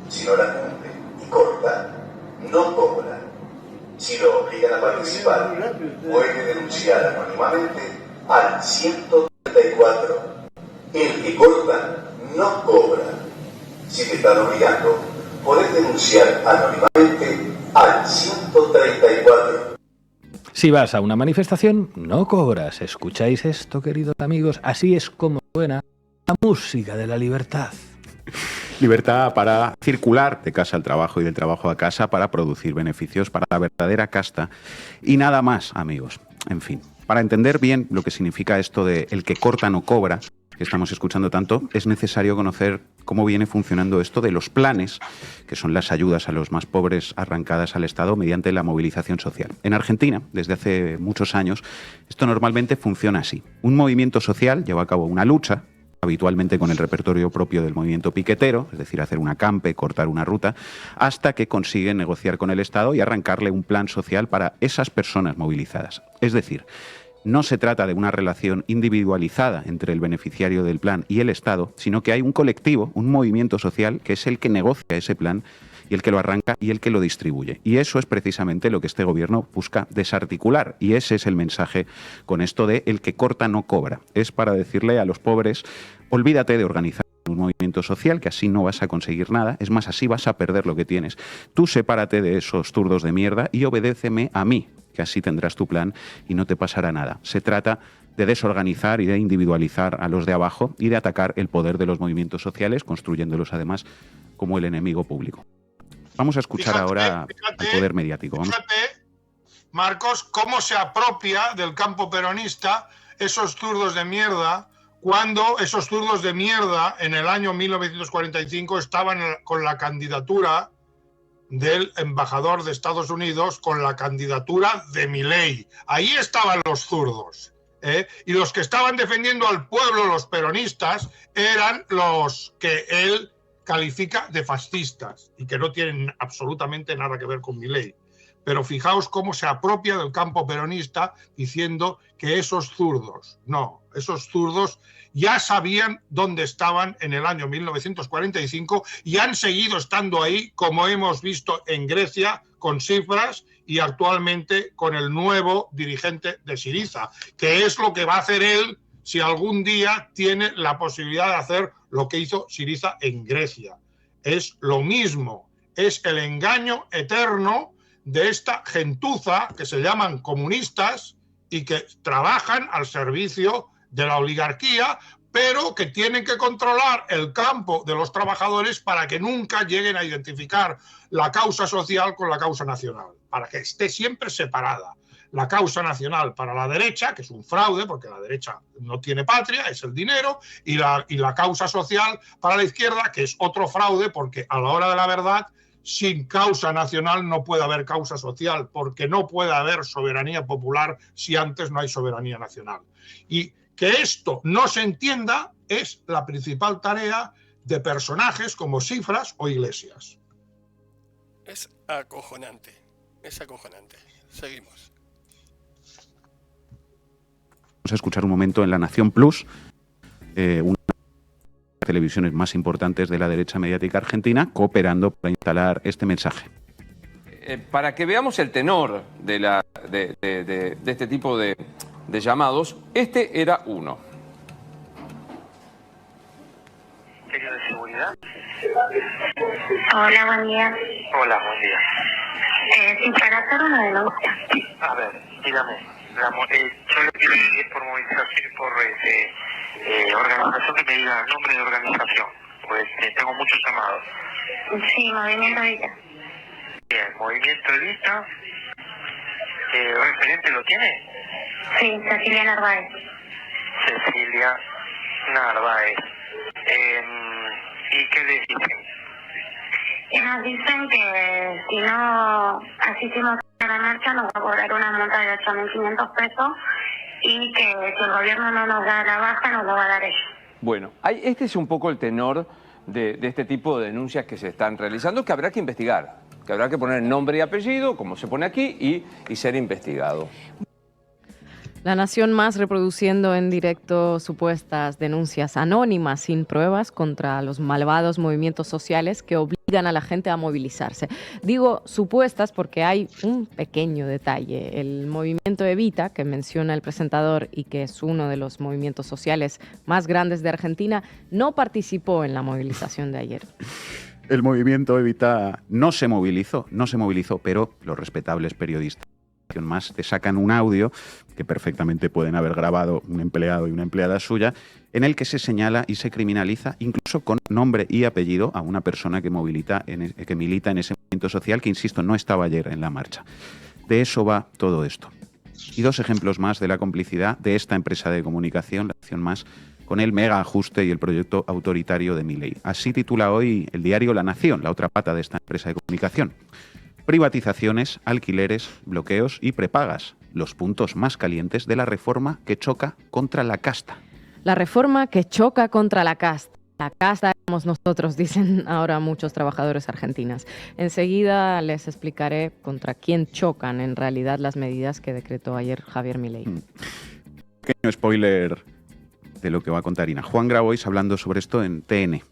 Si no la cumple y corta, no cobra. Si lo obligan a participar, puede denunciar anónimamente al 134. El que corta, no cobra. Si te están obligando, podés denunciar anónimamente al 134. Si vas a una manifestación, no cobras. ¿Escucháis esto, queridos amigos? Así es como suena la música de la libertad. Libertad para circular de casa al trabajo y del trabajo a casa, para producir beneficios para la verdadera casta y nada más, amigos. En fin, Para entender bien lo que significa esto de el que corta no cobra, que estamos escuchando tanto, es necesario conocer cómo viene funcionando esto de los planes, que son las ayudas a los más pobres arrancadas al Estado mediante la movilización social. En Argentina, desde hace muchos años, esto normalmente funciona así. Un movimiento social lleva a cabo una lucha, habitualmente con el repertorio propio del movimiento piquetero, es decir, hacer un acampe, cortar una ruta, hasta que consigue negociar con el Estado y arrancarle un plan social para esas personas movilizadas. Es decir, no se trata de una relación individualizada entre el beneficiario del plan y el Estado, sino que hay un colectivo, un movimiento social, que es el que negocia ese plan y el que lo arranca y el que lo distribuye. Y eso es precisamente lo que este gobierno busca desarticular. Y ese es el mensaje con esto de el que corta no cobra. Es para decirle a los pobres, olvídate de organizar un movimiento social, que así no vas a conseguir nada. Es más, así vas a perder lo que tienes. Tú sepárate de esos zurdos de mierda y obedéceme a mí, que así tendrás tu plan y no te pasará nada. Se trata de desorganizar y de individualizar a los de abajo y de atacar el poder de los movimientos sociales, construyéndolos además como el enemigo público. Vamos a escuchar ahora al poder mediático. Fíjate, Marcos, cómo se apropia del campo peronista esos zurdos de mierda, cuando esos zurdos de mierda en el año 1945 estaban con la candidatura del embajador de Estados Unidos, con la candidatura de Milei. Ahí estaban los zurdos, ¿eh? Y los que estaban defendiendo al pueblo, los peronistas, eran los que él califica de fascistas y que no tienen absolutamente nada que ver con Milei. Pero fijaos cómo se apropia del campo peronista diciendo que esos zurdos ya sabían dónde estaban en el año 1945 y han seguido estando ahí, como hemos visto en Grecia con Tsipras y actualmente con el nuevo dirigente de Syriza, que es lo que va a hacer él si algún día tiene la posibilidad de hacer lo que hizo Syriza en Grecia. Es lo mismo, es el engaño eterno de esta gentuza que se llaman comunistas y que trabajan al servicio de la oligarquía, pero que tienen que controlar el campo de los trabajadores para que nunca lleguen a identificar la causa social con la causa nacional, para que esté siempre separada. La causa nacional para la derecha, que es un fraude, porque la derecha no tiene patria, es el dinero, y la causa social para la izquierda, que es otro fraude, porque a la hora de la verdad, sin causa nacional no puede haber causa social, porque no puede haber soberanía popular si antes no hay soberanía nacional. Y que esto no se entienda es la principal tarea de personajes como Tsipras o Iglesias. Es acojonante, es acojonante. Seguimos. Vamos a escuchar un momento en La Nación Plus, una de las televisiones más importantes de la derecha mediática argentina, cooperando para instalar este mensaje. Para que veamos el tenor de este tipo de llamados, este era uno. ¿Serio de seguridad? Hola, buen día. Hola, buen día. Sí, para hacer una denuncia. A ver, dígame. Yo le pido si es por movilización, por organización, que me diga el nombre de organización, pues tengo muchos llamados. Sí, Movimiento Evita. Bien, Movimiento Evita. ¿Referente lo tiene? Sí, Cecilia Narváez. Cecilia Narváez. ¿Y qué les dicen? Y nos dicen que si no asistimos a la marcha nos va a cobrar una multa de 8.500 pesos y que si el gobierno no nos da la baja nos lo va a dar ellos. Bueno, este es un poco el tenor de este tipo de denuncias que se están realizando, que habrá que investigar, que habrá que poner nombre y apellido, como se pone aquí, y ser investigado. La Nación Más reproduciendo en directo supuestas denuncias anónimas sin pruebas contra los malvados movimientos sociales que obligan a la gente a movilizarse. Digo supuestas porque hay un pequeño detalle. El movimiento Evita, que menciona el presentador y que es uno de los movimientos sociales más grandes de Argentina, no participó en la movilización de ayer. El movimiento Evita no se movilizó, pero los respetables periodistas más te sacan un audio que perfectamente pueden haber grabado un empleado y una empleada suya, en el que se señala y se criminaliza, incluso con nombre y apellido, a una persona que milita en ese movimiento social, que, insisto, no estaba ayer en la marcha. De eso va todo esto. Y 2 ejemplos más de la complicidad de esta empresa de comunicación, la Acción Más, con el mega ajuste y el proyecto autoritario de Milei. Así titula hoy el diario La Nación, la otra pata de esta empresa de comunicación. Privatizaciones, alquileres, bloqueos y prepagas, los puntos más calientes de la reforma que choca contra la casta. La reforma que choca contra la casta. La casta somos nosotros, dicen ahora muchos trabajadores argentinos. Enseguida les explicaré contra quién chocan en realidad las medidas que decretó ayer Javier Milei. Pequeño spoiler de lo que va a contar Ina. Juan Grabois hablando sobre esto en TN.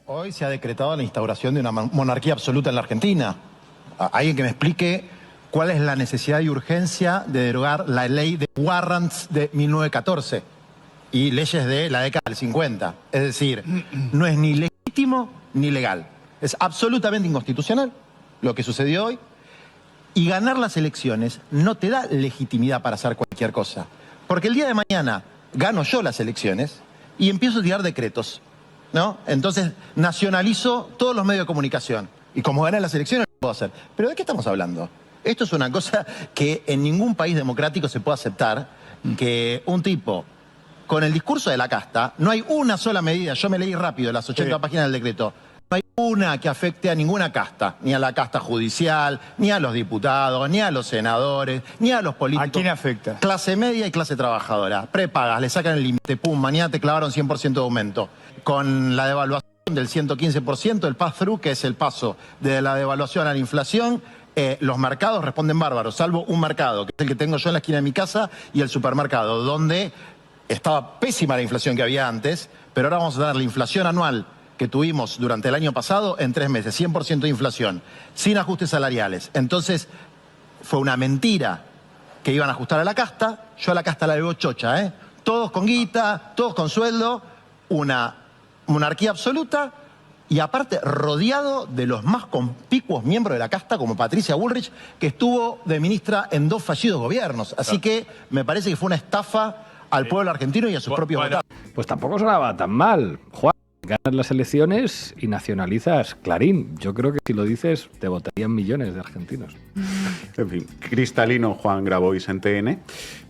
Hoy se ha decretado la instauración de una monarquía absoluta en la Argentina. Alguien que me explique cuál es la necesidad y urgencia de derogar la ley de warrants de 1914 y leyes de la década del 50. Es decir, no es ni legítimo ni legal. Es absolutamente inconstitucional lo que sucedió hoy. Y ganar las elecciones no te da legitimidad para hacer cualquier cosa. Porque el día de mañana gano yo las elecciones y empiezo a tirar decretos, ¿no? Entonces nacionalizo todos los medios de comunicación. Y como gané las elecciones, lo puedo hacer. ¿Pero de qué estamos hablando? Esto es una cosa que en ningún país democrático se puede aceptar, que un tipo con el discurso de la casta, no hay una sola medida, yo me leí rápido las 80 páginas del decreto, no hay una que afecte a ninguna casta, ni a la casta judicial, ni a los diputados, ni a los senadores, ni a los políticos. ¿A quién afecta? Clase media y clase trabajadora. Prepagas, le sacan el límite, pum, mañana te clavaron 100% de aumento. Con la devaluación del 115%, el pass-through, que es el paso de la devaluación a la inflación, los mercados responden bárbaros, salvo un mercado, que es el que tengo yo en la esquina de mi casa, y el supermercado, donde estaba pésima la inflación que había antes, pero ahora vamos a tener la inflación anual que tuvimos durante el año pasado en 3 meses, 100% de inflación, sin ajustes salariales. Entonces, fue una mentira que iban a ajustar a la casta. Yo a la casta la veo chocha, ¿eh? Todos con guita, todos con sueldo, una monarquía absoluta y aparte rodeado de los más conspicuos miembros de la casta, como Patricia Bullrich, que estuvo de ministra en 2 fallidos gobiernos. Así que me parece que fue una estafa al pueblo argentino y a sus propios votantes. Pues tampoco sonaba tan mal, Juan. Ganas las elecciones y nacionalizas Clarín. Yo creo que si lo dices te votarían millones de argentinos. En fin, cristalino Juan Grabois en TN.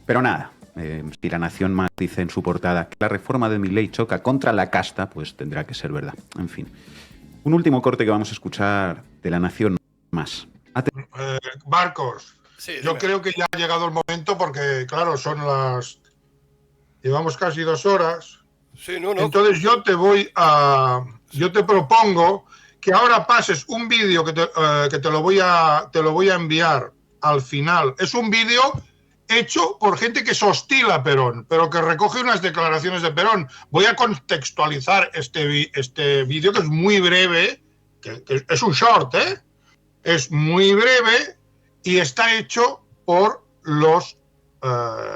Pero nada, si La Nación Más dice en su portada que la reforma de Milei choca contra la casta, pues tendrá que ser verdad. En fin. Un último corte que vamos a escuchar de La Nación Más. Marcos, sí, yo creo que ya ha llegado el momento porque, claro, llevamos casi 2 horas. Sí, no. Entonces yo te propongo que ahora pases un vídeo que te lo voy a enviar al final. Es un vídeo hecho por gente que es hostil a Perón, pero que recoge unas declaraciones de Perón. Voy a contextualizar este vídeo, que es muy breve, que es un short, ¿eh? Es muy breve y está hecho por los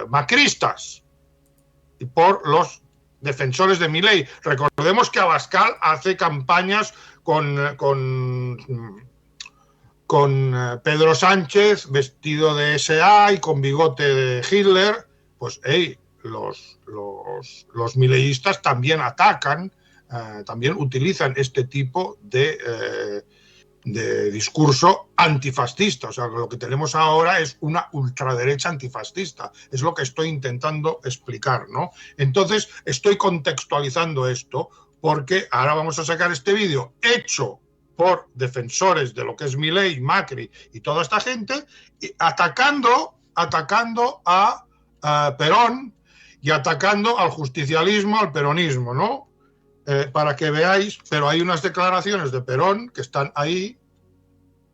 macristas y por los defensores de Milei. Recordemos que Abascal hace campañas con Pedro Sánchez vestido de SA y con bigote de Hitler. Pues los mileístas también atacan, también utilizan este tipo de discurso antifascista. O sea, lo que tenemos ahora es una ultraderecha antifascista. Es lo que estoy intentando explicar, ¿no? Entonces, estoy contextualizando esto porque ahora vamos a sacar este vídeo hecho por defensores de lo que es Milei, Macri y toda esta gente, atacando a Perón y atacando al justicialismo, al peronismo, ¿no? Para que veáis, pero hay unas declaraciones de Perón que están ahí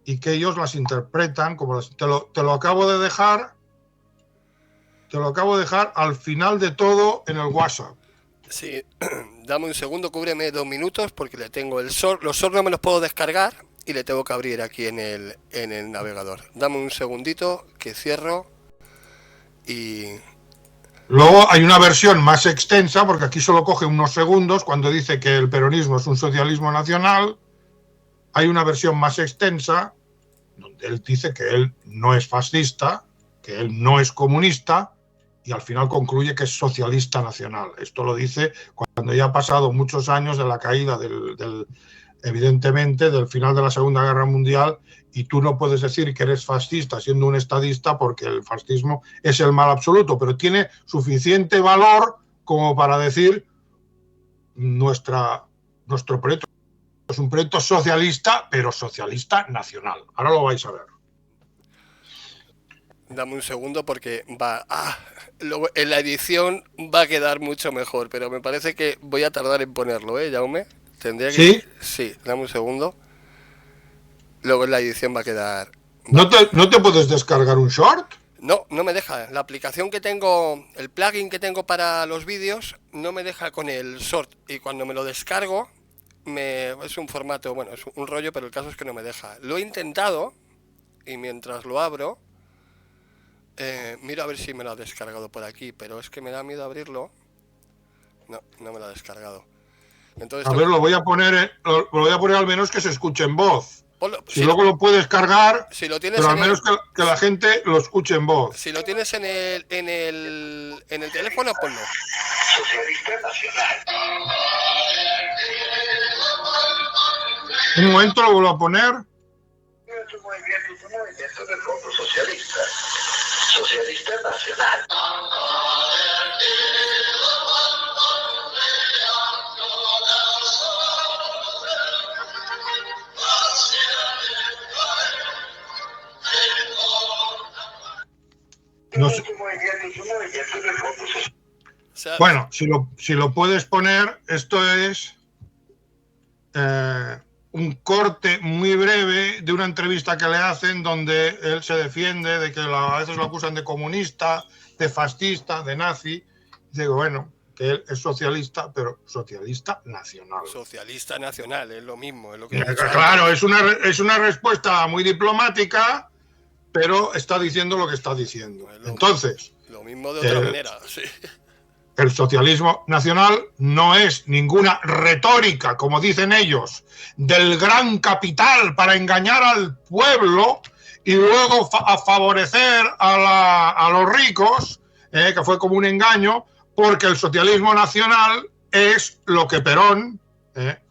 y que ellos las interpretan como te lo acabo de dejar al final de todo en el WhatsApp. Sí, dame un segundo, cúbreme 2 minutos porque le tengo los SOR no me los puedo descargar y le tengo que abrir aquí en el navegador. Dame un segundito que cierro y... Luego hay una versión más extensa, porque aquí solo coge unos segundos, cuando dice que el peronismo es un socialismo nacional. Hay una versión más extensa, donde él dice que él no es fascista, que él no es comunista, y al final concluye que es socialista nacional. Esto lo dice cuando ya ha pasado muchos años de la caída evidentemente, del final de la Segunda Guerra Mundial, y tú no puedes decir que eres fascista siendo un estadista porque el fascismo es el mal absoluto, pero tiene suficiente valor como para decir nuestro proyecto es un proyecto socialista, pero socialista nacional. Ahora lo vais a ver. Dame un segundo porque luego en la edición va a quedar mucho mejor, pero me parece que voy a tardar en ponerlo, Jaume. Tendría que... ¿Sí? Sí, dame un segundo. Luego en la edición va a quedar... ¿No te puedes descargar un short? No me deja. La aplicación que tengo, el plugin que tengo para los vídeos, no me deja con el short. Y cuando me lo descargo, es un formato, bueno, es un rollo, pero el caso es que no me deja. Lo he intentado y mientras lo abro... miro a ver si me lo ha descargado por aquí, pero es que me da miedo abrirlo. No me lo ha descargado. Entonces, a ver, lo voy a poner al menos que se escuche en voz. Si luego lo puedes cargar, si lo tienes pero al menos que la gente lo escuche en voz. Si lo tienes en el teléfono, ponlo. Socialista Nacional. Un momento, lo vuelvo a poner. Tu movimiento del Fondo Socialista. Socialista Nacional. No sé. Bueno, si lo puedes poner, esto es un corte muy breve de una entrevista que le hacen donde él se defiende de que a veces lo acusan de comunista, de fascista, de nazi. Digo, bueno, que él es socialista, pero socialista nacional. Socialista nacional, es lo mismo. Es lo que claro, es una respuesta muy diplomática, pero está diciendo lo que está diciendo. Entonces... Lo mismo de otra manera, sí. El socialismo nacional no es ninguna retórica, como dicen ellos, del gran capital para engañar al pueblo y luego a favorecer a los ricos, que fue como un engaño, porque el socialismo nacional es lo que Perón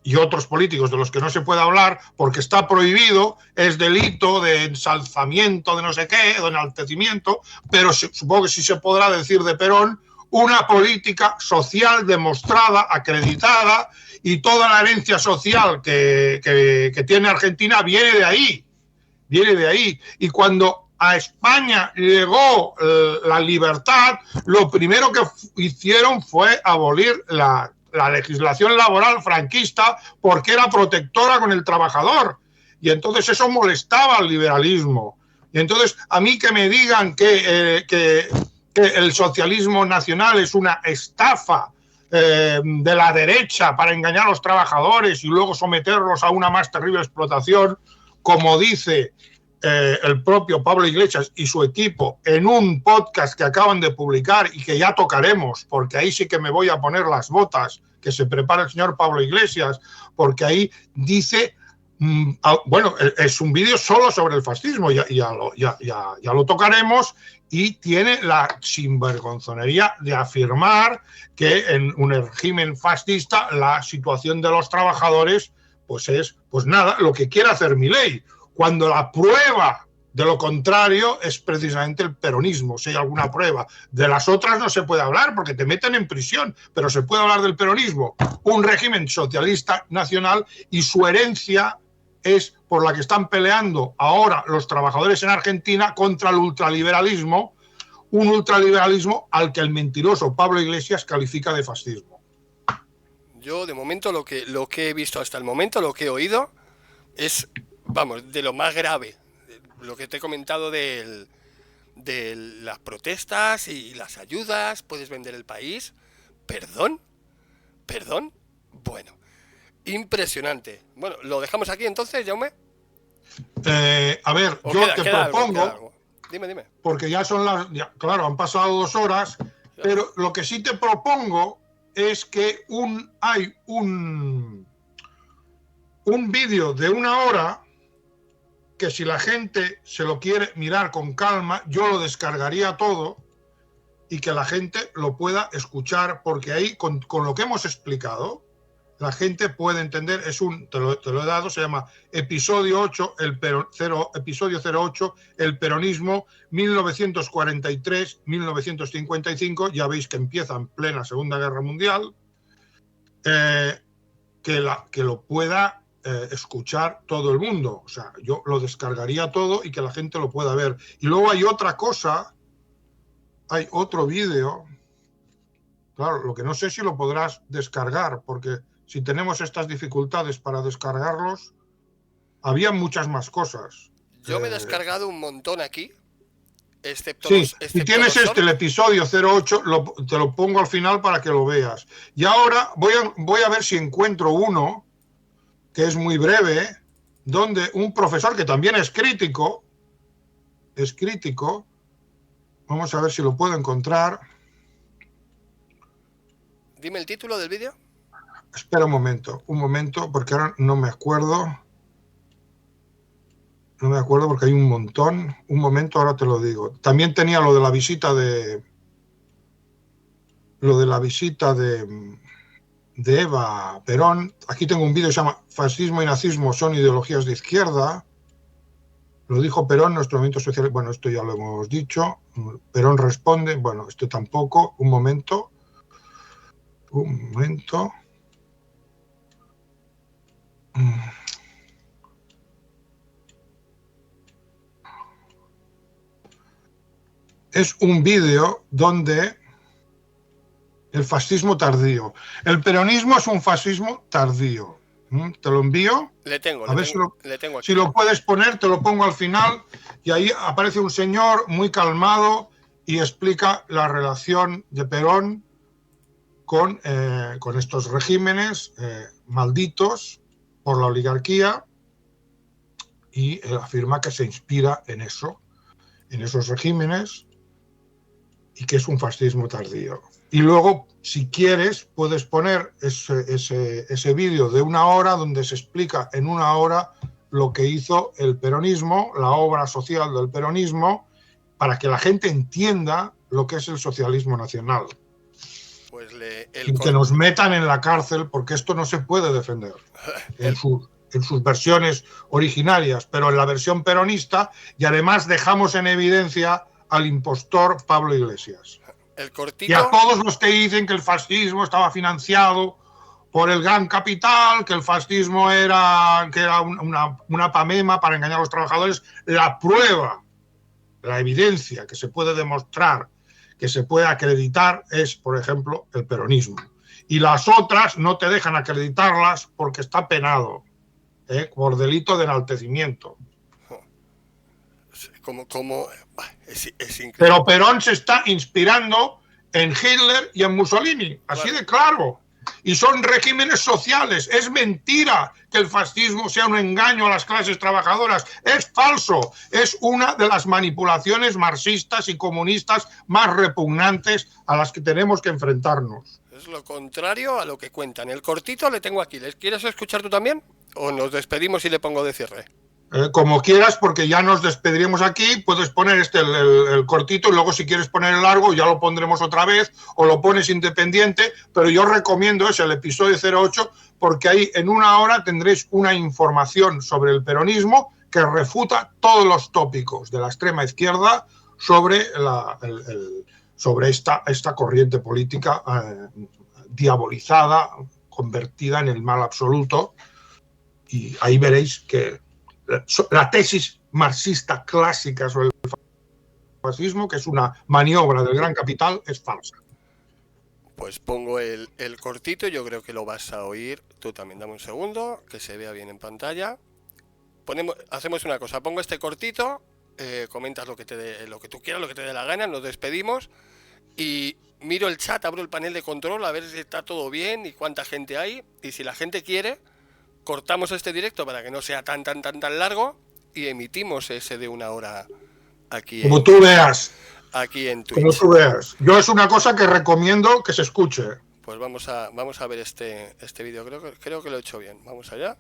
y otros políticos de los que no se puede hablar porque está prohibido, es delito de ensalzamiento de no sé qué, de enaltecimiento, pero supongo que sí se podrá decir de Perón, una política social demostrada, acreditada, y toda la herencia social que tiene Argentina viene de ahí. Y cuando a España llegó la libertad, lo primero que hicieron fue abolir la legislación laboral franquista porque era protectora con el trabajador. Y entonces eso molestaba al liberalismo. Y entonces a mí que me digan que el socialismo nacional es una estafa de la derecha para engañar a los trabajadores y luego someterlos a una más terrible explotación, como dice el propio Pablo Iglesias y su equipo en un podcast que acaban de publicar y que ya tocaremos, porque ahí sí que me voy a poner las botas, que se prepara el señor Pablo Iglesias, porque ahí dice... bueno, es un vídeo solo sobre el fascismo, ya lo tocaremos, y tiene la sinvergonzonería de afirmar que en un régimen fascista la situación de los trabajadores pues es, pues nada, lo que quiere hacer Milei, cuando la prueba de lo contrario es precisamente el peronismo, si hay alguna prueba. De las otras no se puede hablar porque te meten en prisión, pero se puede hablar del peronismo, un régimen socialista nacional, y su herencia es por la que están peleando ahora los trabajadores en Argentina contra el ultraliberalismo, un ultraliberalismo al que el mentiroso Pablo Iglesias califica de fascismo. Yo, de momento, lo que he visto hasta el momento, lo que he oído, es, vamos, de lo más grave. Lo que te he comentado de las protestas y las ayudas, puedes vender el país. ¿Perdón? Bueno. Impresionante. Bueno, ¿lo dejamos aquí entonces, Jaume? A ver, yo te propongo... algo. Dime. Porque ya son claro, han pasado 2 horas, pero lo que sí te propongo es que hay un vídeo de 1 hora que si la gente se lo quiere mirar con calma, yo lo descargaría todo y que la gente lo pueda escuchar, porque ahí, con lo que hemos explicado, la gente puede entender. Te lo he dado, se llama episodio 8, episodio 08, el peronismo 1943-1955. Ya veis que empieza en plena Segunda Guerra Mundial. Que lo pueda escuchar todo el mundo. O sea, yo lo descargaría todo y que la gente lo pueda ver. Y luego hay otra cosa, hay otro vídeo. Claro, lo que no sé si lo podrás descargar, porque si tenemos estas dificultades para descargarlos, había muchas más cosas. Yo me he descargado un montón aquí, excepto sí, los, si tienes el episodio 08, te lo pongo al final para que lo veas. Y ahora voy a ver si encuentro uno, que es muy breve, donde un profesor que también es crítico, vamos a ver si lo puedo encontrar. Dime el título del vídeo. Espera un momento, porque ahora no me acuerdo. No me acuerdo porque hay un montón. Un momento, ahora te lo digo. También tenía lo de la visita de Eva Perón. Aquí tengo un vídeo que se llama Fascismo y nazismo son ideologías de izquierda. Lo dijo Perón, nuestro movimiento social. Bueno, esto ya lo hemos dicho. Perón responde. Bueno, esto tampoco. Un momento. Es un vídeo donde el fascismo tardío. El peronismo es un fascismo tardío. Te lo envío. Le tengo aquí. Si lo puedes poner, te lo pongo al final. Y ahí aparece un señor muy calmado y explica la relación de Perón con estos regímenes malditos por la oligarquía, y afirma que se inspira en esos regímenes, y que es un fascismo tardío. Y luego, si quieres, puedes poner ese vídeo de 1 hora donde se explica en 1 hora lo que hizo el peronismo, la obra social del peronismo, para que la gente entienda lo que es el socialismo nacional. Pues que nos metan en la cárcel, porque esto no se puede defender en sus versiones originarias, pero en la versión peronista, y además dejamos en evidencia al impostor Pablo Iglesias. El cortito... Y a todos los que dicen que el fascismo estaba financiado por el gran capital, que el fascismo era una pamema para engañar a los trabajadores. La prueba, la evidencia que se puede demostrar, que se puede acreditar, es, por ejemplo, el peronismo. Y las otras no te dejan acreditarlas porque está penado, por delito de enaltecimiento. Es increíble. Pero Perón se está inspirando en Hitler y en Mussolini, así de claro. Y son regímenes sociales. Es mentira que el fascismo sea un engaño a las clases trabajadoras. Es falso. Es una de las manipulaciones marxistas y comunistas más repugnantes a las que tenemos que enfrentarnos. Es lo contrario a lo que cuentan. El cortito le tengo aquí. ¿Les quieres escuchar tú también? ¿O nos despedimos y le pongo de cierre? Como quieras, porque ya nos despediremos aquí. Puedes poner el cortito, y luego si quieres poner el largo ya lo pondremos otra vez, o lo pones independiente, pero yo recomiendo el episodio 08, porque ahí en 1 hora tendréis una información sobre el peronismo que refuta todos los tópicos de la extrema izquierda sobre esta corriente política diabolizada, convertida en el mal absoluto. Y ahí veréis que la tesis marxista clásica sobre el fascismo, que es una maniobra del gran capital, es falsa. Pues pongo el cortito, yo creo que lo vas a oír. Tú también, dame un segundo, que se vea bien en pantalla. Hacemos una cosa, pongo este cortito, comentas lo que tú quieras, lo que te dé la gana, nos despedimos y miro el chat, abro el panel de control a ver si está todo bien y cuánta gente hay, y si la gente quiere, cortamos este directo para que no sea tan largo y emitimos ese de 1 hora aquí. Como tú veas. Aquí en Twitch. Como tú veas. Yo es una cosa que recomiendo que se escuche. Pues vamos a ver este vídeo. Creo que lo he hecho bien. Vamos allá.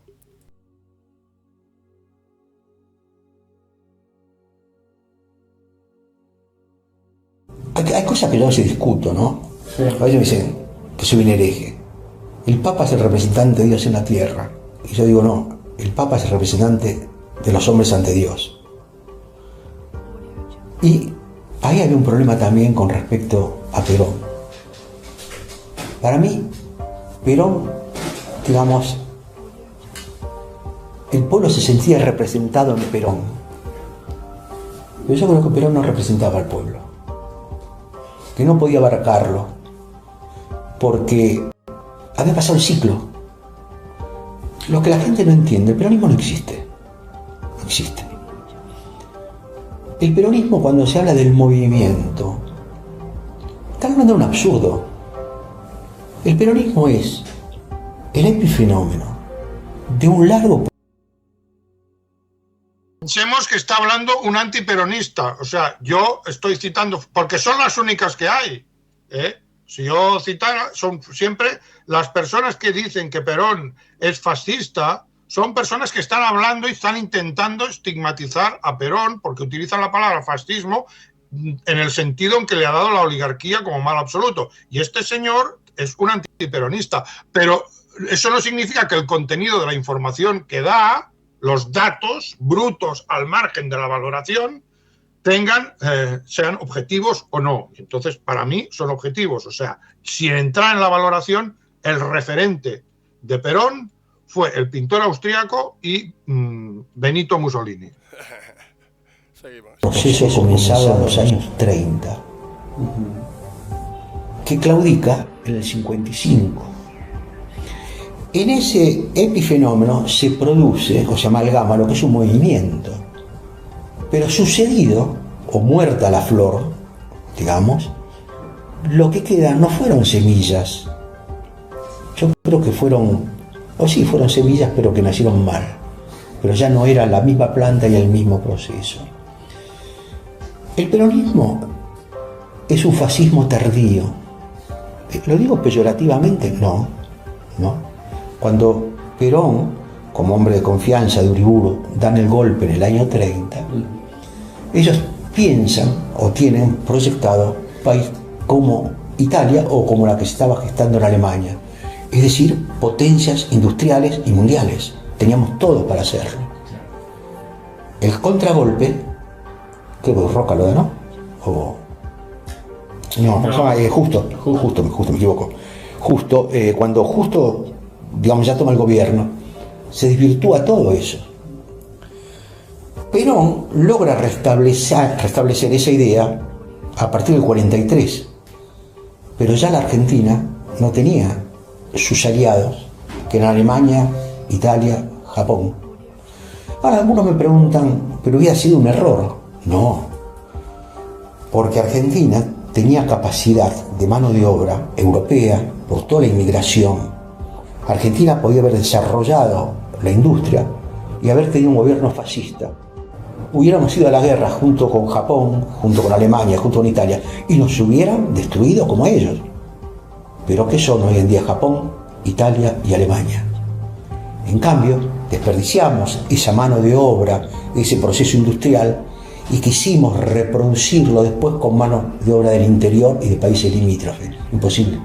Hay cosas que yo a veces discuto, ¿no? Sí. A veces me dicen que soy un hereje. el Papa es el representante de Dios en la tierra. Y yo digo, no, el Papa es el representante de los hombres ante Dios. Y ahí había un problema también con respecto a Perón. Para mí, Perón, digamos, el pueblo se sentía representado en Perón. Pero yo creo que Perón no representaba al pueblo, que no podía abarcarlo, porque había pasado el ciclo. Lo que la gente no entiende, el peronismo no existe. No existe. El peronismo, cuando se habla del movimiento, está hablando de un absurdo. El peronismo es el epifenómeno de un largo... Pensemos que está hablando un antiperonista. O sea, yo estoy citando, porque son las únicas que hay. Si yo citara, son siempre las personas que dicen que Perón es fascista, son personas que están hablando y están intentando estigmatizar a Perón porque utilizan la palabra fascismo en el sentido en que le ha dado la oligarquía como mal absoluto. Y este señor es un antiperonista. Pero eso no significa que el contenido de la información que da, los datos brutos al margen de la valoración, sean objetivos o no. Entonces, para mí son objetivos. O sea, sin entrar en la valoración, el referente de Perón fue el pintor austríaco y Benito Mussolini. El proceso comenzado en los años 30, que claudica en el 55. En ese epifenómeno se produce o se amalgama lo que es un movimiento. Pero sucedido, o muerta la flor, digamos, lo que queda no fueron semillas. Yo creo que fueron semillas, pero que nacieron mal. Pero ya no era la misma planta y el mismo proceso. El peronismo es un fascismo tardío. ¿Lo digo peyorativamente? No. Cuando Perón, como hombre de confianza de Uriburu, dan el golpe en el año 30, ellos piensan o tienen proyectado país como Italia o como la que se estaba gestando en Alemania, es decir, potencias industriales y mundiales. Teníamos todo para hacerlo. El contragolpe, que Roca lo da, ¿no? Justo me equivoco. Cuando digamos, ya toma el gobierno, se desvirtúa todo eso. Perón logra restablecer esa idea a partir del 43, pero ya la Argentina no tenía sus aliados, que eran Alemania, Italia, Japón. Ahora algunos me preguntan, ¿pero hubiera sido un error? No, porque Argentina tenía capacidad de mano de obra europea por toda la inmigración. Argentina podía haber desarrollado la industria y haber tenido un gobierno fascista. Hubiéramos ido a la guerra junto con Japón, junto con Alemania, junto con Italia, y nos hubieran destruido como ellos. Pero ¿qué son hoy en día Japón, Italia y Alemania? En cambio, desperdiciamos esa mano de obra, ese proceso industrial, y quisimos reproducirlo después con mano de obra del interior y de países limítrofes. Imposible.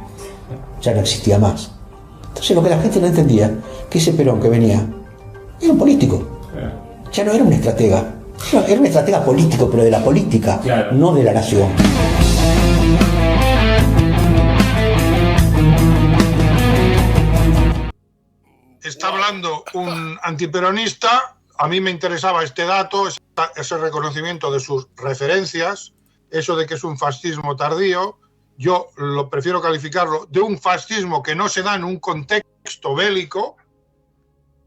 Ya no existía más. Entonces lo que la gente no entendía, que ese Perón que venía, era un político. Ya no era un estratega. No, era un estratega político, pero de la política, claro, no de la nación. Está hablando un antiperonista. A mí me interesaba este dato, ese reconocimiento de sus referencias, eso de que es un fascismo tardío. Yo lo prefiero calificarlo de un fascismo que no se da en un contexto bélico,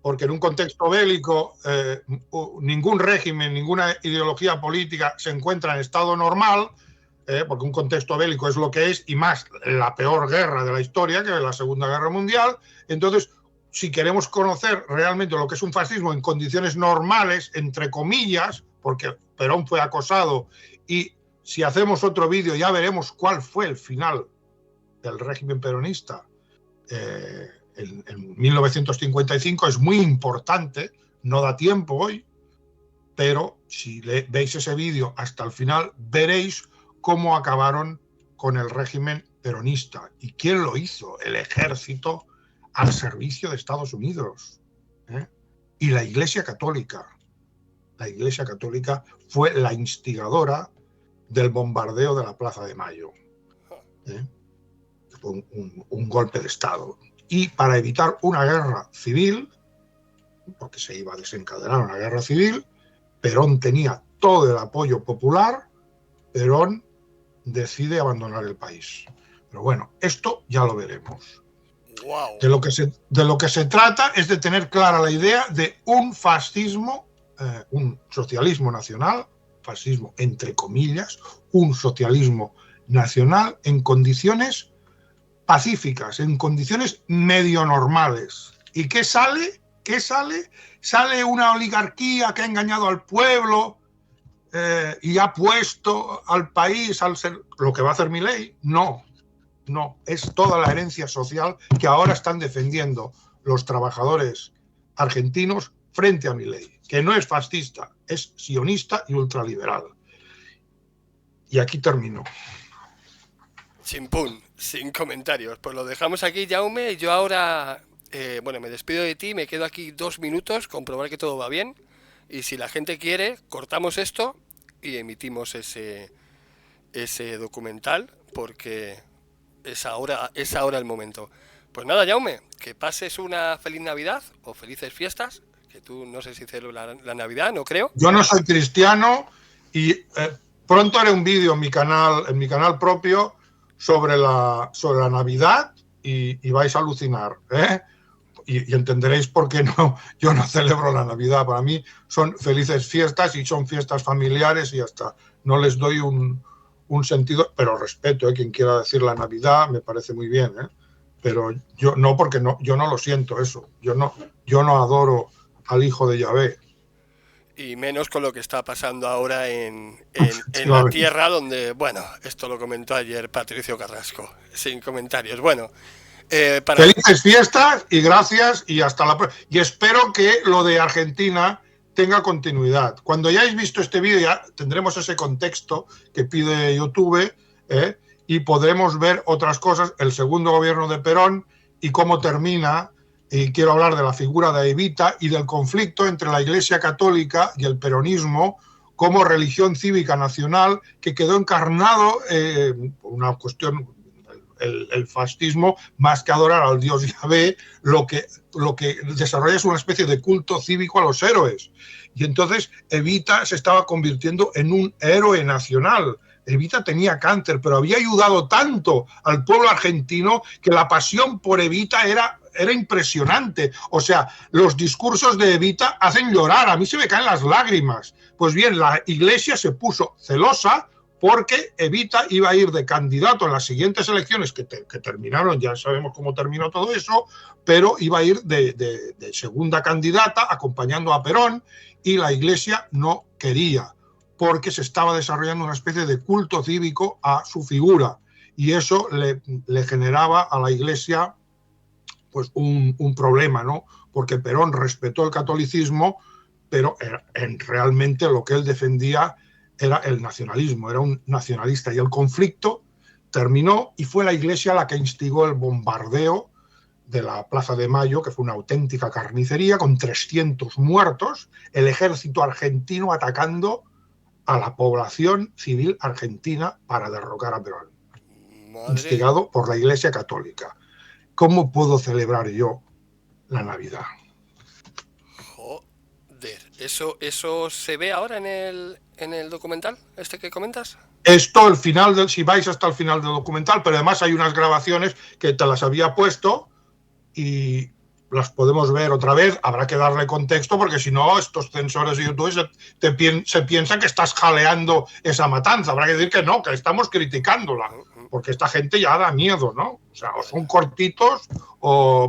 porque en un contexto bélico ningún régimen, ninguna ideología política se encuentra en estado normal, porque un contexto bélico es lo que es, y más la peor guerra de la historia, que es la Segunda Guerra Mundial. Entonces, si queremos conocer realmente lo que es un fascismo en condiciones normales, entre comillas, porque Perón fue acosado, y si hacemos otro vídeo ya veremos cuál fue el final del régimen peronista en 1955, es muy importante, no da tiempo hoy, pero si veis ese vídeo hasta el final, veréis cómo acabaron con el régimen peronista. ¿Y quién lo hizo? El ejército al servicio de Estados Unidos. Y la Iglesia Católica fue la instigadora del bombardeo de la Plaza de Mayo. Fue un golpe de Estado. Y para evitar una guerra civil, porque se iba a desencadenar una guerra civil, Perón tenía todo el apoyo popular, Perón decide abandonar el país. Pero bueno, esto ya lo veremos. Wow. De lo que se trata es de tener clara la idea de un fascismo, un socialismo nacional, fascismo entre comillas, un socialismo nacional en condiciones pacíficas, en condiciones medio normales. ¿Y qué sale? ¿Qué sale? Sale una oligarquía que ha engañado al pueblo y ha puesto al país al ser lo que va a hacer Milei. No, es toda la herencia social que ahora están defendiendo los trabajadores argentinos frente a Milei, que no es fascista, es sionista y ultraliberal. Y aquí termino. Chimpún, sin comentarios. Pues lo dejamos aquí, Jaume. Yo ahora, me despido de ti, me quedo aquí 2 minutos, comprobar que todo va bien. Y si la gente quiere, cortamos esto y emitimos ese documental, porque es ahora el momento. Pues nada, Jaume, que pases una feliz Navidad o felices fiestas, que tú no sé si celebras la Navidad, no creo. Yo no soy cristiano y pronto haré un vídeo en mi canal propio sobre la Navidad y vais a alucinar, y entenderéis por qué yo no celebro la Navidad. Para mí son felices fiestas y son fiestas familiares y ya está. No les doy un sentido, pero respeto, quien quiera decir la Navidad me parece muy bien, pero yo no, porque yo no lo siento eso. Yo no adoro al hijo de Yahvé. Y menos con lo que está pasando ahora en la tierra, donde, bueno, esto lo comentó ayer Patricio Carrasco, sin comentarios. Bueno, felices fiestas y gracias y hasta la próxima. Y espero que lo de Argentina tenga continuidad. Cuando ya hayáis visto este vídeo ya tendremos ese contexto que pide YouTube, y podremos ver otras cosas, el segundo gobierno de Perón y cómo termina. Y quiero hablar de la figura de Evita y del conflicto entre la Iglesia Católica y el peronismo como religión cívica nacional, que quedó encarnado una cuestión, el fascismo, más que adorar al dios Yahvé, lo que desarrolla es una especie de culto cívico a los héroes. Y entonces Evita se estaba convirtiendo en un héroe nacional. Evita tenía cáncer, pero había ayudado tanto al pueblo argentino que la pasión por Evita era impresionante. O sea, los discursos de Evita hacen llorar. A mí se me caen las lágrimas. Pues bien, la Iglesia se puso celosa porque Evita iba a ir de candidato en las siguientes elecciones que terminaron, ya sabemos cómo terminó todo eso, pero iba a ir de segunda candidata acompañando a Perón, y la Iglesia no quería, porque se estaba desarrollando una especie de culto cívico a su figura, y eso le generaba a la Iglesia pues un problema, ¿no? Porque Perón respetó el catolicismo, pero realmente lo que él defendía era el nacionalismo, era un nacionalista, y el conflicto terminó y fue la Iglesia la que instigó el bombardeo de la Plaza de Mayo, que fue una auténtica carnicería con 300 muertos, el ejército argentino atacando a la población civil argentina para derrocar a Perón, instigado por la Iglesia Católica. ¿Cómo puedo celebrar yo la Navidad? Joder, ¿eso se ve ahora en el documental este que comentas? Esto, el final si vais hasta el final del documental, pero además hay unas grabaciones que te las había puesto y las podemos ver otra vez. Habrá que darle contexto, porque si no, estos censores de YouTube se piensan que estás jaleando esa matanza. Habrá que decir que no, que estamos criticándola, porque esta gente ya da miedo, ¿no? O sea, o son cortitos,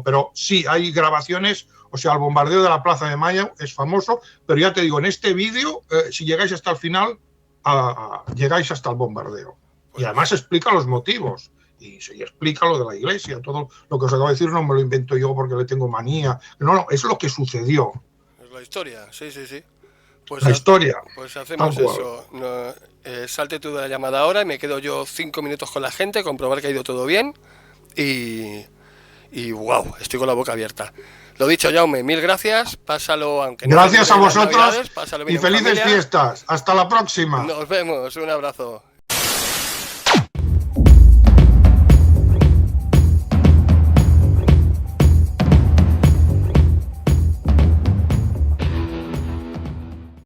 pero sí, hay grabaciones. O sea, el bombardeo de la Plaza de Mayo es famoso, pero ya te digo, en este vídeo, si llegáis hasta el final, llegáis hasta el bombardeo. Y además explica los motivos. Y se explica lo de la Iglesia. Todo lo que os acabo de decir no me lo invento yo porque le tengo manía. No, es lo que sucedió. Es la historia, sí. Pues la historia. Pues hacemos eso. Salte tú de la llamada ahora y me quedo yo 5 minutos con la gente, comprobar que ha ido todo bien. Y y wow, estoy con la boca abierta. Lo dicho, Jaume, mil gracias, pásalo, aunque no. Gracias a vosotros Navidades, pásalo bien y felices familia. fiestas. Hasta la próxima. Nos vemos, un abrazo.